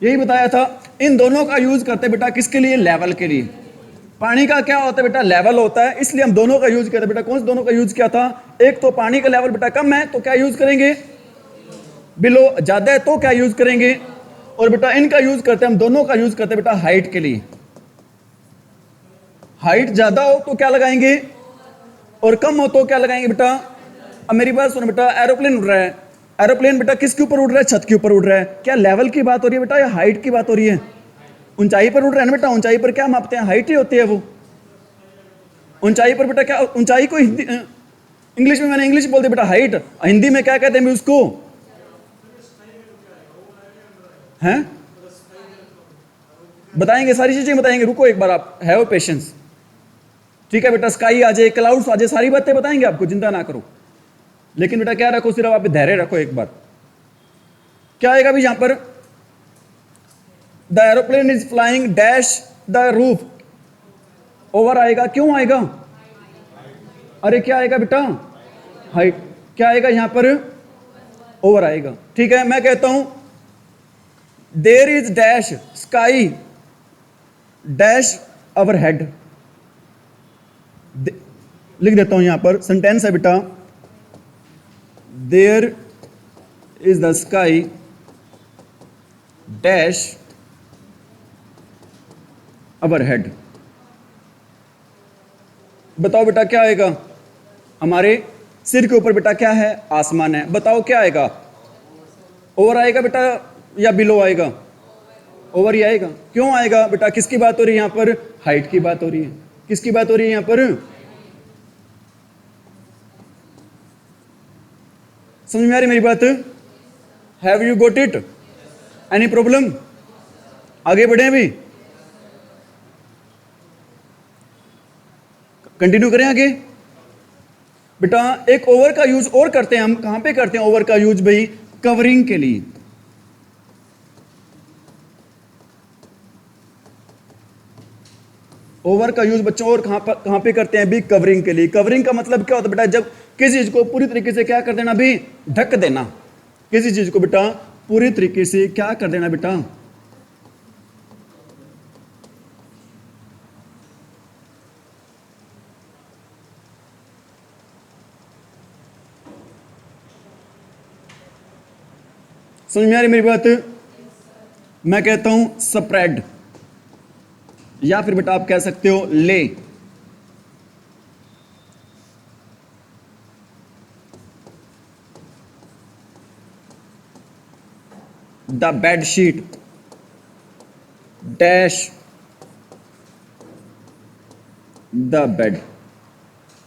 Speaker 1: यही बताया था। इन दोनों का यूज करते बेटा किसके लिए, लेवल के लिए। पानी का क्या होता है बेटा लेवल होता है, इसलिए हम दोनों का यूज करते बेटा। कौन से दोनों का यूज किया था, एक तो पानी का लेवल बेटा कम है तो क्या यूज करेंगे बिलो, ज्यादा है तो क्या यूज करेंगे, और बेटा इनका यूज करते हम दोनों का यूज करते बेटा हाइट के लिए। हाइट ज्यादा हो तो क्या लगाएंगे, और कम हो तो क्या लगाएंगे बेटा। अब मेरी बात सुनो बेटा, एरोप्लेन उड़ रहा है, एरोप्लेन बेटा किसके ऊपर उड़ रहा है, छत के ऊपर उड़ रहा है। क्या लेवल की बात हो रही है बेटा या हाइट की बात हो रही है, ऊंचाई पर उड़ रहा है ना बेटा। ऊंचाई पर क्या मापते हैं, हाइट ही होती है वो। ऊंचाई पर बेटा क्या, ऊंचाई को हिंदी इंग्लिश में, मैंने इंग्लिश बोल दिया बेटा हाइट, हिंदी में क्या कहते हैं उसको, हैं बताएंगे, सारी चीजें बताएंगे, रुको एक बार, आप हैव पेशेंस। ठीक है बेटा, स्काई आ जाए, क्लाउड्स आ जाए, सारी बातें बताएंगे आपको, चिंता ना करो। लेकिन बेटा क्या रखो, सिर्फ आप धैर्य रखो एक बार। क्या आएगा अभी यहां पर, the aeroplane is flying dash the roof, over आएगा, क्यों आएगा, अरे क्या आएगा बेटा हाइट, क्या आएगा यहां पर ओवर आएगा। ठीक है, मैं कहता हूं there is dash sky dash our head, लिख देता हूं यहां पर, सेंटेंस है बेटा, there is the sky dash our head. बताओ बेटा क्या आएगा, हमारे सिर के ऊपर बेटा क्या है, आसमान है। बताओ क्या आएगा, ओवर आएगा बेटा या बिलो आएगा, ओवर ही आएगा। क्यों आएगा बेटा, किसकी बात हो रही है यहां पर, हाइट की बात हो रही है। किसकी बात हो रही है यहां पर, समझ में आ रही मेरी बात, have you got it, any problem, आगे बढ़े अभी, कंटिन्यू करें आगे। बेटा एक ओवर का यूज और करते हैं हम, कहां पे करते हैं ओवर का यूज भाई, कवरिंग के लिए। ओवर का यूज बच्चों और कहां पे करते हैं भी, कवरिंग के लिए। कवरिंग का मतलब क्या होता है बेटा, जब किसी चीज को पूरी तरीके से क्या कर देना भी, ढक देना। किसी चीज को बेटा पूरी तरीके से क्या कर देना बेटा, समझ में आ रही मेरी बात, मैं कहता हूं स्प्रेड, या फिर बेटा आप कह सकते हो ले। The bed sheet dash the bed,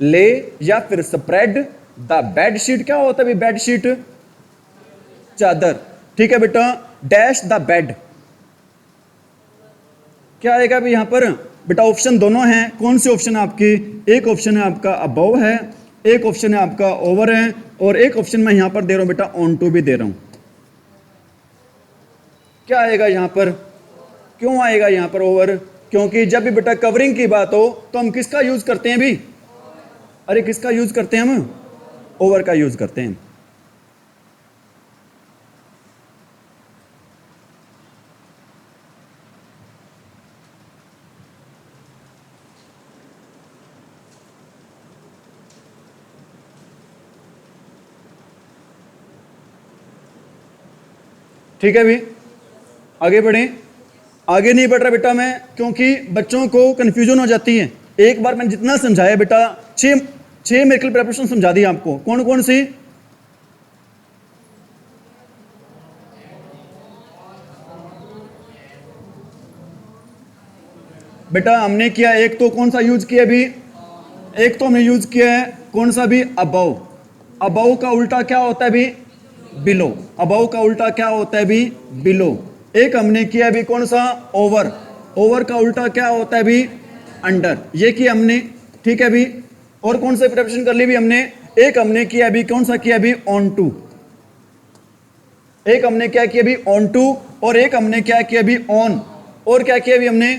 Speaker 1: ले या फिर स्प्रेड द बेड शीट। क्या होता है बेड शीट, चादर। ठीक है बेटा, डैश द बेड, क्या आएगा अभी यहां पर बेटा, ऑप्शन दोनों हैं। कौन से ऑप्शन है आपके, एक ऑप्शन है आपका अबव है, एक ऑप्शन है आपका ओवर है, और एक ऑप्शन मैं यहां पर दे रहा हूं बेटा ऑन टू भी दे रहा हूं। क्या आएगा यहां पर, क्यों आएगा यहां पर ओवर, क्योंकि जब भी बेटा कवरिंग की बात हो तो हम किसका यूज करते हैं भी, अरे किसका यूज करते हैं हम, ओवर का यूज करते हैं। ठीक है भी, आगे बढ़े, आगे नहीं बढ़ रहा बेटा मैं, क्योंकि बच्चों को कंफ्यूजन हो जाती है। एक बार मैंने जितना समझाया बेटा, छह मेडिकल प्रिपरेशन समझा दी आपको। कौन कौन सी, बेटा हमने किया, एक तो कौन सा यूज किया अभी, एक तो हमने यूज किया है कौन सा भी, अबव। अबव का उल्टा क्या होता है भी, बिलो। अबव का उल्टा क्या होता है भी, बिलो। एक हमने किया भी कौन सा, ओवर। ओवर का उल्टा क्या होता है भी, अंडर। ये किया हमने, ठीक है भी। और कौन सा प्रिपरेशन कर ली भी हमने, एक हमने किया भी कौन सा किया भी, ऑन टू। एक हमने क्या किया भी, ऑन टू, और एक हमने क्या किया भी, ऑन। और क्या किया भी हमने,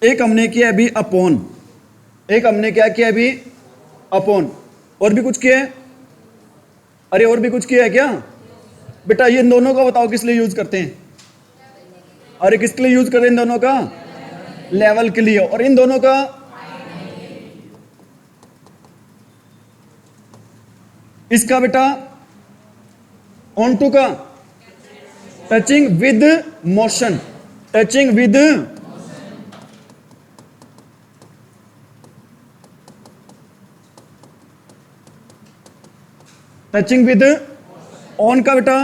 Speaker 1: एक हमने किया भी अपॉन। एक हमने क्या किया भी, अपॉन। और भी कुछ किया है? अरे और भी कुछ किया है क्या बेटा? ये इन दोनों का बताओ किस लिए यूज करते हैं? अरे किसके लिए यूज करते हैं इन दोनों का? लेवल के लिए। और इन दोनों का? इसका बेटा ऑन टू का touching with motion, touching with touching with on का बेटा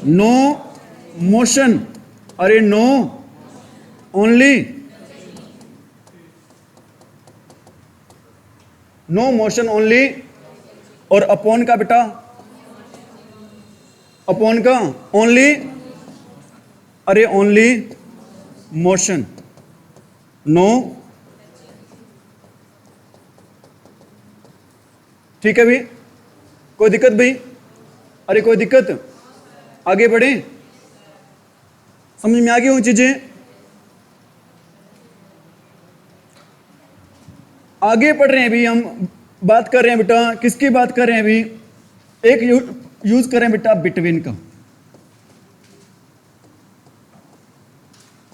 Speaker 1: नो मोशन। अरे no only no motion only. और अपॉन का बेटा, अपॉन का ओनली, अरे ओनली मोशन नो। ठीक है भी? कोई दिक्कत भी? अरे कोई दिक्कत? आगे बढ़े? समझ में आ गई वो चीजें? आगे पढ़ रहे हैं अभी हम, बात कर रहे हैं बेटा किसकी बात कर रहे हैं अभी? एक यूज करें बेटा बिटवीन का,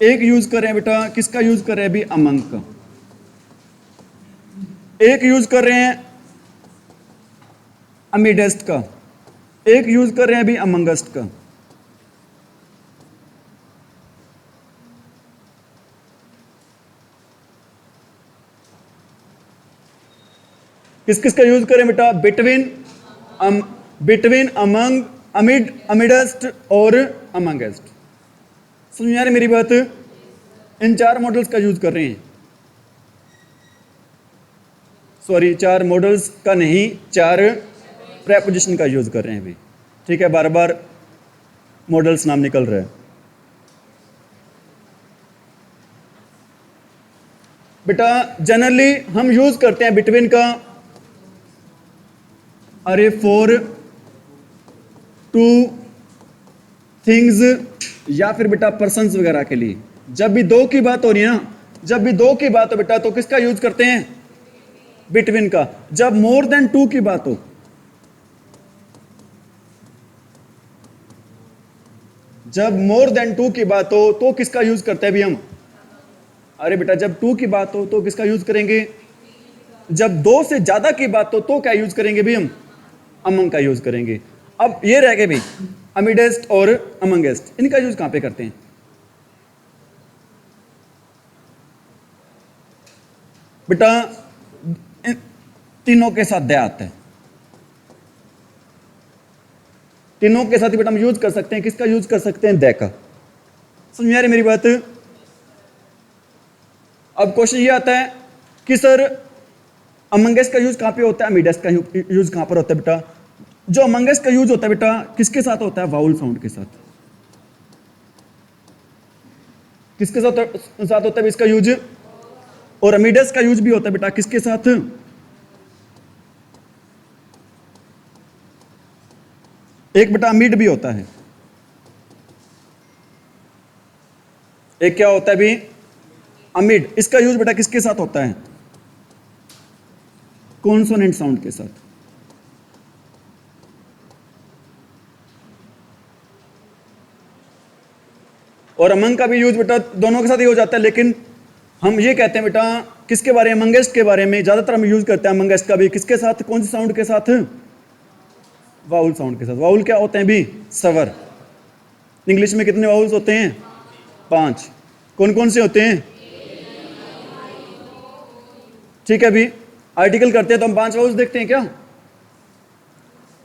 Speaker 1: एक यूज करें बेटा किसका यूज कर रहे हैं अभी? अमंग का। एक यूज कर रहे हैं अमिडेस्ट का, एक यूज कर रहे हैं अभी अमंगस्ट का। किस किस का यूज करें बेटा? बिटवीन, बिटवीन, अमंग, अमिड, अमिडेस्ट और अमंगेस्ट। समझ में आ रही मेरी बात? इन चार मॉडल्स का यूज कर रहे हैं। सॉरी, चार मॉडल्स का नहीं, चार प्रेपोजिशन का यूज कर रहे हैं अभी। ठीक है, बार बार मॉडल्स नाम निकल रहा है बेटा। जनरली हम यूज करते हैं बिटवीन का अरे फॉर टू थिंग्स या फिर बेटा पर्सन्स वगैरह के लिए। जब भी दो की बात हो रही है ना, जब भी दो की बात हो बेटा तो किसका यूज करते हैं? बिटवीन का। जब मोर देन टू की बात हो, जब मोर देन टू की बात हो तो किसका यूज करते हैं अभी हम? अरे बेटा जब टू की बात हो तो किसका यूज करेंगे? जब दो से ज्यादा की बात हो तो क्या यूज करेंगे भी हम? अमंग का यूज करेंगे। अब ये रह गए भी अमिडेस्ट और अमंगेस्ट, इनका यूज कहां पे करते हैं बेटा? तीनों के साथ दया आता है, तीनों के साथ ही बेटा हम यूज कर सकते हैं। किसका यूज कर सकते हैं? दया का। समझ में आ रही मेरी बात? अब क्वेश्चन ये आता है कि सर अमंगेस्ट का यूज कहां पे होता है, अमिडेस्ट का यूज कहां पर होता है बेटा? जो अमंगेस्ट का यूज होता है बेटा किसके साथ होता है? वाउल साउंड के साथ। किसके साथ होता है इसका यूज? और अमिडेस्ट का यूज भी होता है बेटा किसके साथ? एक बेटा अमिड भी होता है, एक क्या होता है भी? अमिड। इसका यूज बेटा किसके साथ होता है? कॉन्सोनेंट साउंड के साथ। और अमंग का भी यूज बेटा दोनों के साथ ही हो जाता है, लेकिन हम ये कहते हैं बेटा किसके बारे में? अमंगेस्ट के बारे में ज्यादातर हम यूज करते हैं अमंगेस्ट का भी। किसके साथ? कौन से साउंड के साथ? वाउल साउंड के साथ। वाउल क्या होते हैं भी? स्वर। इंग्लिश में कितने वाउल्स होते हैं? 5। कौन कौन से होते हैं? ठीक है भी। आर्टिकल करते हैं तो हम 5 वाउल्स देखते हैं क्या?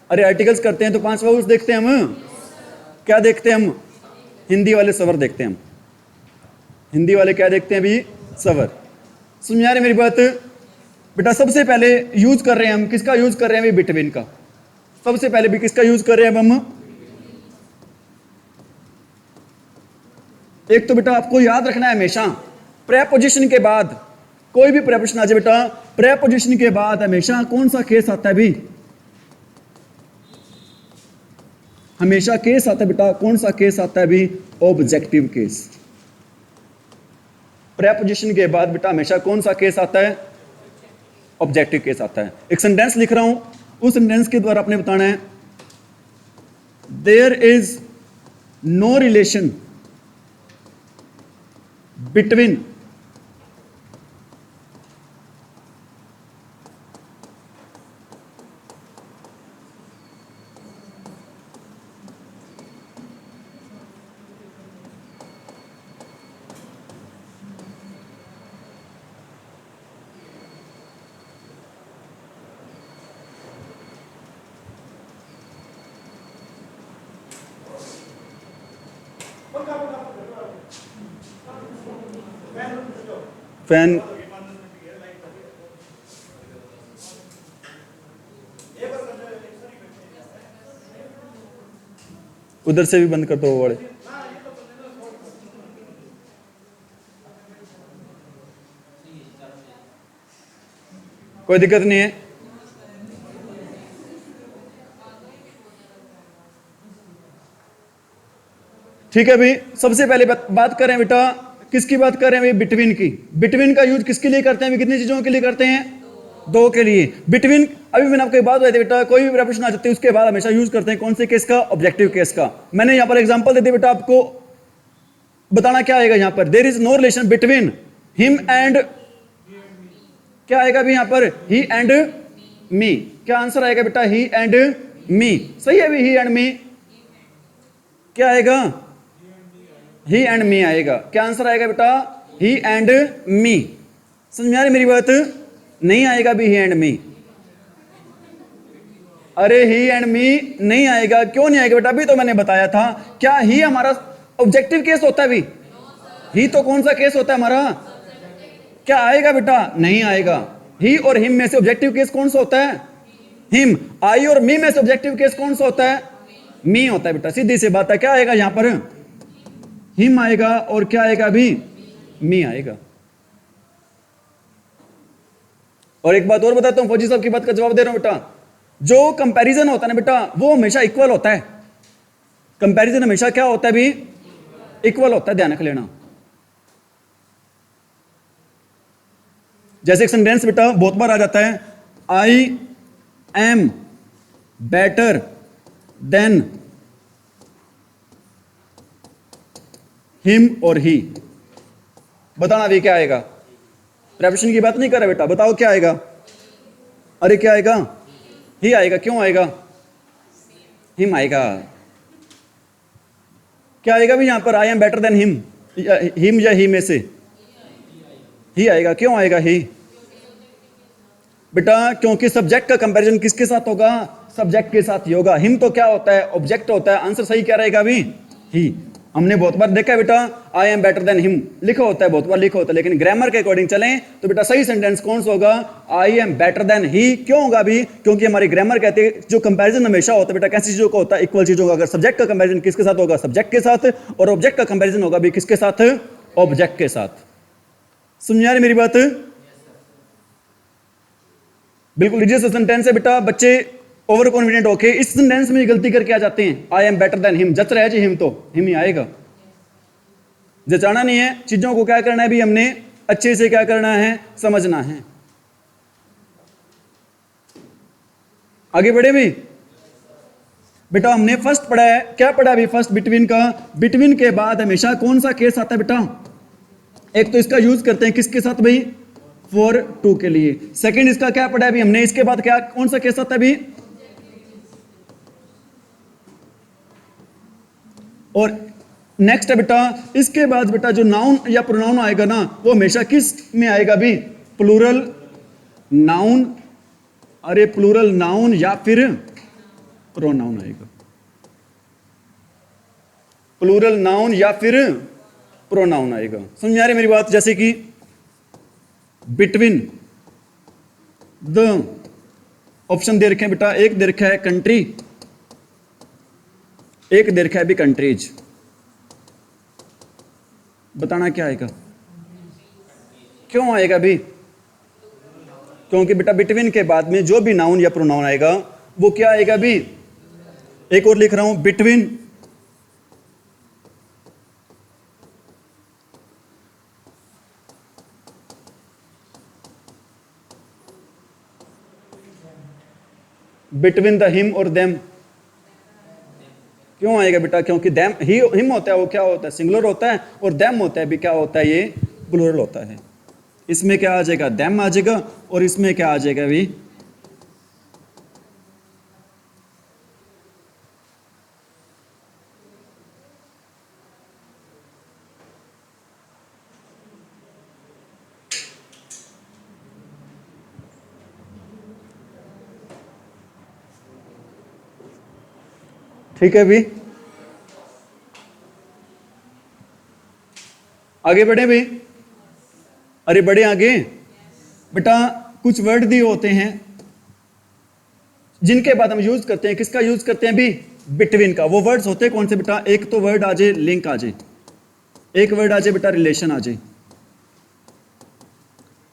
Speaker 1: अरे आर्टिकल्स करते हैं तो 5 वाउल्स देखते हैं हम। क्या देखते हैं हम? हिंदी वाले स्वर देखते हैं हम। हिंदी वाले क्या देखते हैं भी? स्वर। समझ आ रही मेरी बात? बेटा सबसे पहले यूज कर रहे हैं हम, किसका यूज कर रहे हैं? बिटवीन का। सबसे पहले भी किसका यूज कर रहे हैं हम? एक तो बेटा आपको याद रखना है हमेशा, प्रेपोजिशन के बाद कोई भी प्रेपोजिशन आ जाए बेटा, प्रेपोजिशन के बाद हमेशा कौन सा केस आता है भी? हमेशा केस आता है बेटा। कौन सा केस आता है भी? Objective case. प्रेपोजिशन के बाद बेटा हमेशा कौन सा केस आता है? ऑब्जेक्टिव केस आता है। एक सेंटेंस लिख रहा हूं, उस सेंटेंस के द्वारा आपने बताना है there is no relation between fan उधर से भी बंद कर दो वो वाले। कोई दिक्कत नहीं है। ठीक है भाई, सबसे पहले बात करें बेटा, किसकी बात कर रहे हैं भाई? बिटवीन की। बिटवीन का यूज किसके लिए करते हैं? कितनी चीजों के लिए करते हैं? दो के लिए। बिटवीन, अभी मैंने आपको एक बात बताई थी बेटा, कोई भी प्रश्न आ जाती है उसके बाद हमेशा यूज करते हैं कौन से केस का? ऑब्जेक्टिव केस का। मैंने यहां पर एग्जांपल दे दी बेटा, आपको बताना क्या आएगा यहां पर? There is no relation between him and, क्या आएगा भी यहां पर? He and me. क्या आंसर आएगा बेटा? He and me. सही है भी, ही एंड मी। क्या आएगा? ही एंड मी आएगा। क्या आंसर आएगा बेटा? ही एंड मी। समझ में आ रही मेरी बात? नहीं आएगा भी ही एंड मी। अरे ही एंड मी नहीं आएगा। क्यों नहीं आएगा बेटा? अभी तो मैंने बताया था। क्या ही हमारा ऑब्जेक्टिव केस होता है भी? ही तो कौन सा केस होता है हमारा? क्या आएगा बेटा? नहीं आएगा। ही और हिम में से ऑब्जेक्टिव केस कौन सा होता है? हिम। आई और मी में से ऑब्जेक्टिव केस कौन सा होता है? मी होता है बेटा, सीधी सी बात है। क्या आएगा यहां पर? हिम आएगा। और क्या आएगा अभी? मी आएगा। और एक बात और बताता हूं, फौजी साहब की बात का जवाब दे रहा हूं बेटा, जो कंपैरिजन होता है ना बेटा, वो हमेशा इक्वल होता है। कंपैरिजन हमेशा क्या होता है भी? इक्वल होता है, ध्यान रख लेना। जैसे एक सेंटेंस बेटा बहुत बार आ जाता है, आई एम बेटर देन हिम और ही। बताना भी क्या आएगा? प्रेपोजिशन की बात नहीं कर रहा बेटा, बताओ क्या आएगा? अरे क्या आएगा? ही आएगा। क्यों आएगा? हिम आएगा। क्या आएगा भी यहां पर? आई am better than him, him या ही में से ही आएगा। क्यों आएगा ही? बेटा क्योंकि सब्जेक्ट का कंपैरिजन किसके साथ होगा? सब्जेक्ट के साथ ही होगा। हिम तो क्या होता है? ऑब्जेक्ट होता है। आंसर सही क्या रहेगा अभी? ही। हमने बहुत बार देखा है बेटा, आई एम बेटर देन हिम लिखा होता है, बहुत बार लिखा होता है, लेकिन ग्रामर के अकॉर्डिंग चलें तो बेटा सही सेंटेंस कौन सा होगा? I am better than he. क्यों होगा अभी? क्योंकि हमारी ग्रामर कहते हैं जो कंपैरिजन हमेशा होता है बेटा कैसी चीजों का होता है? इक्वल चीजों का। अगर सब्जेक्ट का कंपैरिजन किसके साथ होगा? सब्जेक्ट के साथ। और ऑब्जेक्ट का कंपैरिजन होगा भी किसके साथ? ऑब्जेक्ट के साथ। समझ आ रही मेरी बात? बिल्कुल लीजिए सेंटेंस है बेटा, बच्चे ओवर कॉन्फिडेंट होके इस सेंटेंस में गलती करके आ जाते हैं। आई एम बेटर देन हिम, जच रहा है जी हिम, तो हिम ही आएगा। जचाना नहीं है, चीजों को क्या करना है भी हमने अच्छे से क्या करना है? समझना है। आगे बढ़े भी बेटा, हमने फर्स्ट पढ़ा है, क्या पढ़ा अभी? फर्स्ट बिटवीन का। बिटवीन के बाद हमेशा कौन सा केस आता है बेटा? एक तो इसका यूज करते हैं किसके साथ भाई? फॉर टू के लिए। सेकंड इसका क्या पढ़ा अभी हमने? इसके बाद क्या कौन सा केस आता है अभी? और नेक्स्ट है बेटा, इसके बाद बेटा जो नाउन या प्रोनाउन आएगा ना, वो हमेशा किस में आएगा भी? Plural noun. अरे प्लूरल नाउन या फिर प्रोनाउन आएगा। प्लूरल नाउन या फिर प्रोनाउन आएगा। समझ आ रही मेरी बात? जैसे कि बिटवीन द ऑप्शन दे रखे हैं बेटा, एक दे रखा है कंट्री, एक दे रखा है भी कंट्रीज। बताना क्या आएगा? क्यों आएगा भी? क्योंकि बेटा बिटवीन के बाद में जो भी नाउन या प्रोनाउन आएगा वो क्या आएगा भी? एक और लिख रहा हूं, बिटवीन बिटवीन द हिम और देम, क्यों आएगा बेटा? क्योंकि देम ही हिम होता है, वो क्या होता है? सिंगुलर होता है, और देम होता है भी क्या होता है? ये प्लूरल होता है। इसमें क्या आ जाएगा? देम आ जाएगा, और इसमें क्या आ जाएगा भी? ठीक है भी, आगे बढ़े भी? अरे बढ़े आगे बेटा। कुछ वर्ड दिए होते हैं जिनके बाद हम यूज करते हैं, किसका यूज करते हैं भी? बिटवीन का। वो वर्ड्स होते हैं कौन से बेटा? एक तो वर्ड आ जाए लिंक आ जाए, एक वर्ड आ जाए बेटा रिलेशन आ जाए,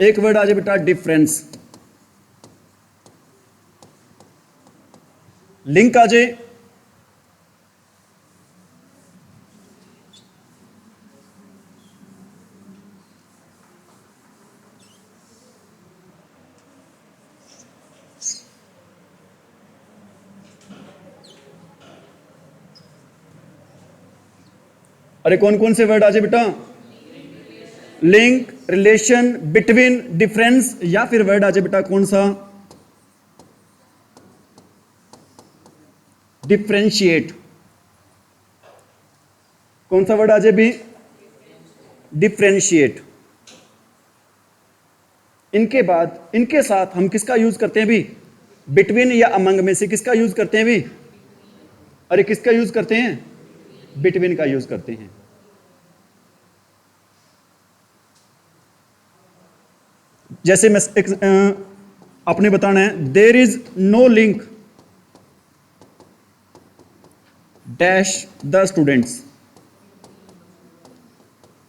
Speaker 1: एक वर्ड आ जाए बेटा डिफरेंस। लिंक आ जाए, अरे कौन कौन से वर्ड आ जाए बेटा? लिंक, रिलेशन, बिटवीन, डिफरेंस, या फिर वर्ड आ जाए बेटा कौन सा? डिफरेंशिएट। कौन सा वर्ड आ जाए भी? डिफरेंशिएट। इनके बाद इनके साथ हम किसका यूज करते हैं भी? बिटवीन या अमंग में से किसका यूज करते हैं भी? अरे किसका यूज करते हैं? बिटवीन का यूज करते हैं। जैसे मैं आपने बताना है there is no link dash the students.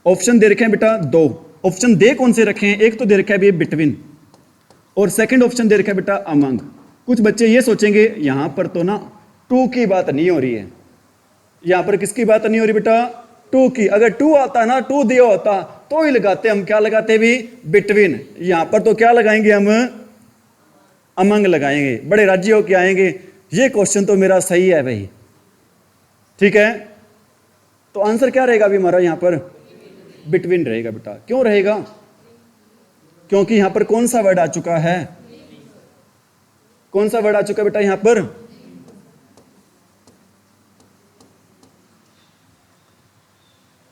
Speaker 1: Option दे रखे हैं बेटा दो। ऑप्शन दे कौन से रखे हैं? एक तो दे रखा है भी बिटवीन, और सेकंड ऑप्शन दे रखा है बेटा अमंग। कुछ बच्चे ये सोचेंगे यहां पर तो ना टू की बात नहीं हो रही है, यहां पर किसकी बात नहीं हो रही बेटा? टू की। अगर टू आता ना, टू दिया होता तो ही लगाते, हम क्या लगाते भी? बिटवीन। यहां पर तो क्या लगाएंगे हम? अमंग लगाएंगे। बड़े राजी होके आएंगे, ये क्वेश्चन तो मेरा सही है भाई। ठीक है, तो आंसर क्या रहेगा अभी हमारा? यहां पर बिटवीन रहेगा बेटा। क्यों रहेगा? क्योंकि यहां पर कौन सा वर्ड आ चुका है? कौन सा वर्ड आ चुका है बेटा यहां पर?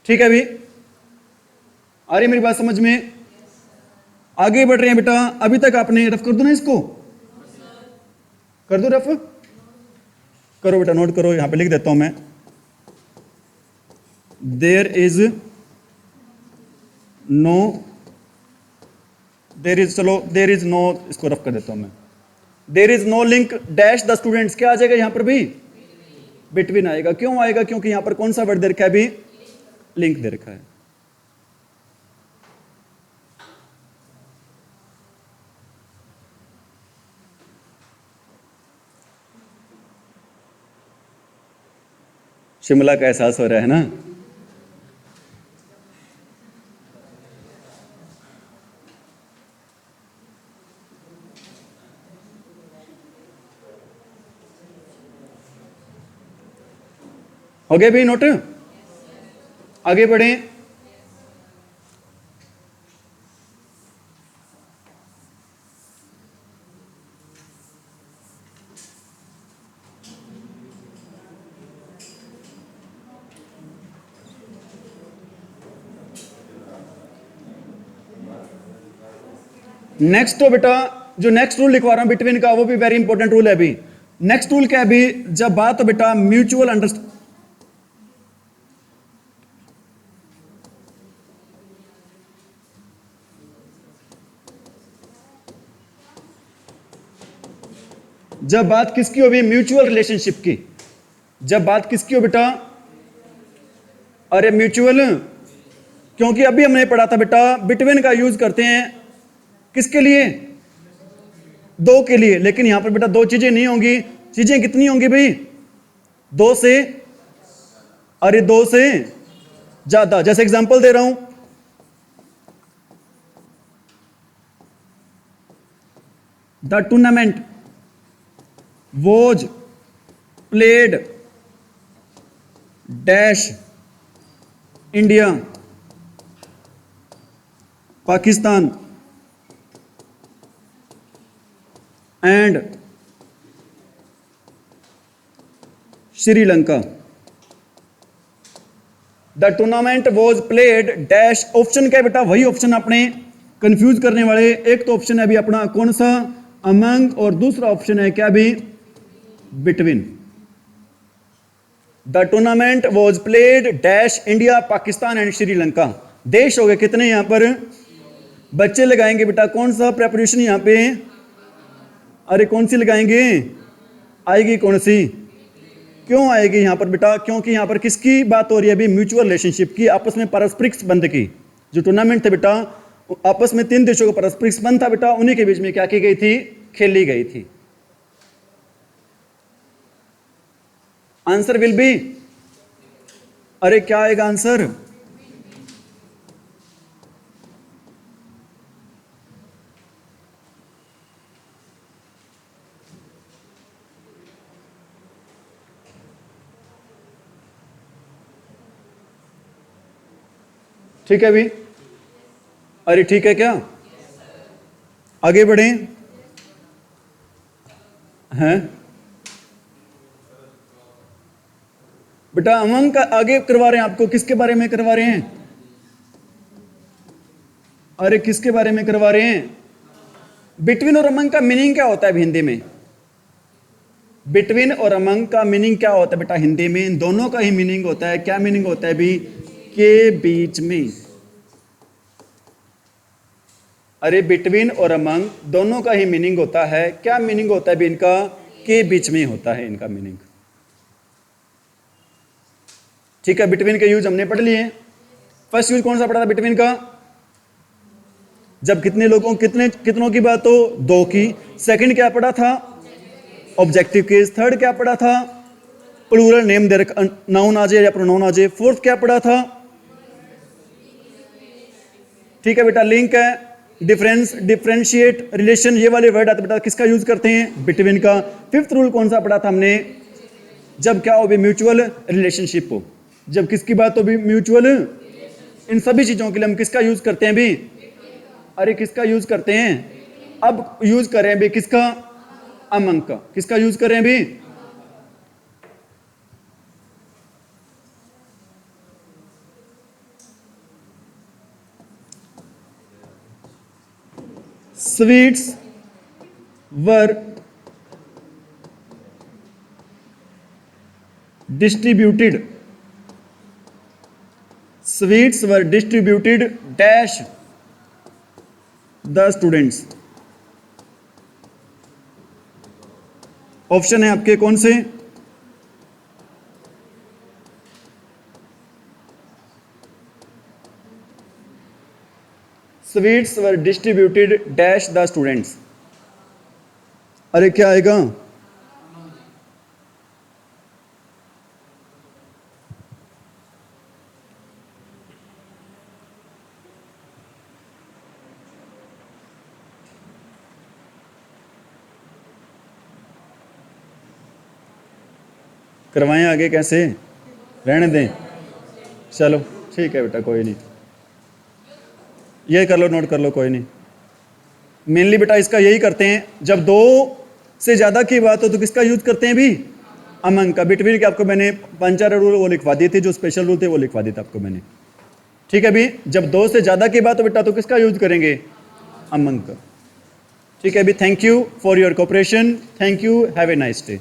Speaker 1: ठीक है भी, आ रही मेरी बात समझ में? आगे बढ़ रहे हैं बेटा। अभी तक आपने रफ कर दो ना, इसको कर दो रफ, करो बेटा, नोट करो। यहां पे लिख देता हूं मैं, there is no, there is, चलो देयर इज नो, इसको रफ कर देता हूं मैं। There is no link dash the students, क्या आ जाएगा यहां पर भी? बिटवीन आएगा। क्यों आएगा? क्योंकि यहां पर कौन सा वर्ड दे रखा है भी? लिंक दे रखा है। शिमला का एहसास हो रहा है ना? हो गया भी नोट? आगे बढ़े। नेक्स्ट तो बेटा जो नेक्स्ट रूल लिखवा रहा हूं बिटवीन का, वो भी वेरी इंपॉर्टेंट रूल है अभी। नेक्स्ट रूल क्या है अभी? जब बात हो बेटा म्यूचुअल अंडरस्टैंडिंग, जब बात किसकी हो भी? म्यूचुअल रिलेशनशिप की। जब बात किसकी हो बेटा? अरे म्यूचुअल, क्योंकि अभी हमने पढ़ा था बेटा बिटवीन का यूज करते हैं किसके लिए? दो के लिए। लेकिन यहां पर बेटा दो चीजें नहीं होंगी। चीजें कितनी होंगी भाई? दो से, अरे दो से ज्यादा। जैसे एग्जांपल दे रहा हूं, the tournament, was played dash India Pakistan and Sri Lanka. The tournament was played dash. Option क्या है बेटा, वही ऑप्शन आपने कंफ्यूज करने वाले। एक तो ऑप्शन है अभी अपना कौन सा, अमंग, और दूसरा ऑप्शन है क्या भी, between. The tournament was played dash India Pakistan and Sri Lanka. देश हो गए कितने यहां पर, बच्चे लगाएंगे बेटा कौन सा प्रेपरेशन यहां पे, अरे कौन सी लगाएंगे, आएगी कौन सी, क्यों आएगी यहां पर बेटा, क्योंकि यहां पर किसकी बात हो रही है अभी, म्यूचुअल रिलेशनशिप की, आपस में पारस्परिक संबंध की। जो टूर्नामेंट थे बेटा आपस में 3 देशों का पारस्परिक संबंध था बेटा, उन्हीं के बीच में क्या की गई थी, खेली गई थी। आंसर विल बी, अरे क्या आएगा आंसर, ठीक है अभी, अरे ठीक है क्या, आगे बढ़े हैं बेटा। अमंग का आगे करवा रहे हैं आपको, किसके बारे में करवा रहे हैं, अरे किसके बारे में करवा रहे हैं, बिटवीन और अमंग का मीनिंग क्या होता है हिंदी में, बिटवीन और अमंग का मीनिंग क्या होता है बेटा हिंदी में, इन दोनों का ही मीनिंग होता है, क्या मीनिंग होता है भी, के बीच में। अरे बिटवीन और अमंग दोनों का ही मीनिंग होता है, क्या मीनिंग होता है भी इनका, के बीच में होता है इनका मीनिंग। ठीक है, बिटवीन के यूज हमने पढ़ लिए। फर्स्ट यूज कौन सा पढ़ा था बिटवीन का, जब कितने लोगों कितनों की बात हो, 2 की। सेकंड क्या पढ़ा था, ऑब्जेक्टिव केस। थर्ड क्या पढ़ा था, प्लूरल नेम दे रखा, नाउन आ जाए या प्रोनाउन आ जाए। फोर्थ क्या पढ़ा था, ठीक है बेटा, लिंक है, डिफरेंस, डिफरेंशिएट, रिलेशन, ये वाले वर्ड आते बेटा किसका यूज करते हैं, बिटवीन का। फिफ्थ रूल कौन सा पढ़ा था हमने, जब क्या हो भी म्यूचुअल रिलेशनशिप हो, जब किसकी बात हो भी म्यूचुअल, इन सभी चीजों के लिए हम किसका यूज करते हैं भी, अरे किसका यूज करते हैं, अब यूज करें भी किसका, अमंग का। किसका यूज करें भी, sweets were distributed, sweets were distributed dash the students। Option है आपके कौन से, sweets were distributed dash the students. अरे क्या आएगा, करवाएं आगे, कैसे रहने दें, चलो ठीक है बेटा, कोई नहीं, ये कर लो, नोट कर लो, कोई नहीं। मेनली बेटा इसका यही करते हैं, जब 2 से ज़्यादा की बात हो तो किसका यूज करते हैं भी, अमंग का। बिटवीन के आपको मैंने 5-4 रूल वो लिखवा दिए थे, जो स्पेशल रूल थे वो लिखवा दिए थे आपको मैंने। ठीक है भी, जब 2 से ज़्यादा की बात हो बेटा तो किसका यूज करेंगे, अमंग का। ठीक है भी, thank you for your cooperation, thank you, have a nice day.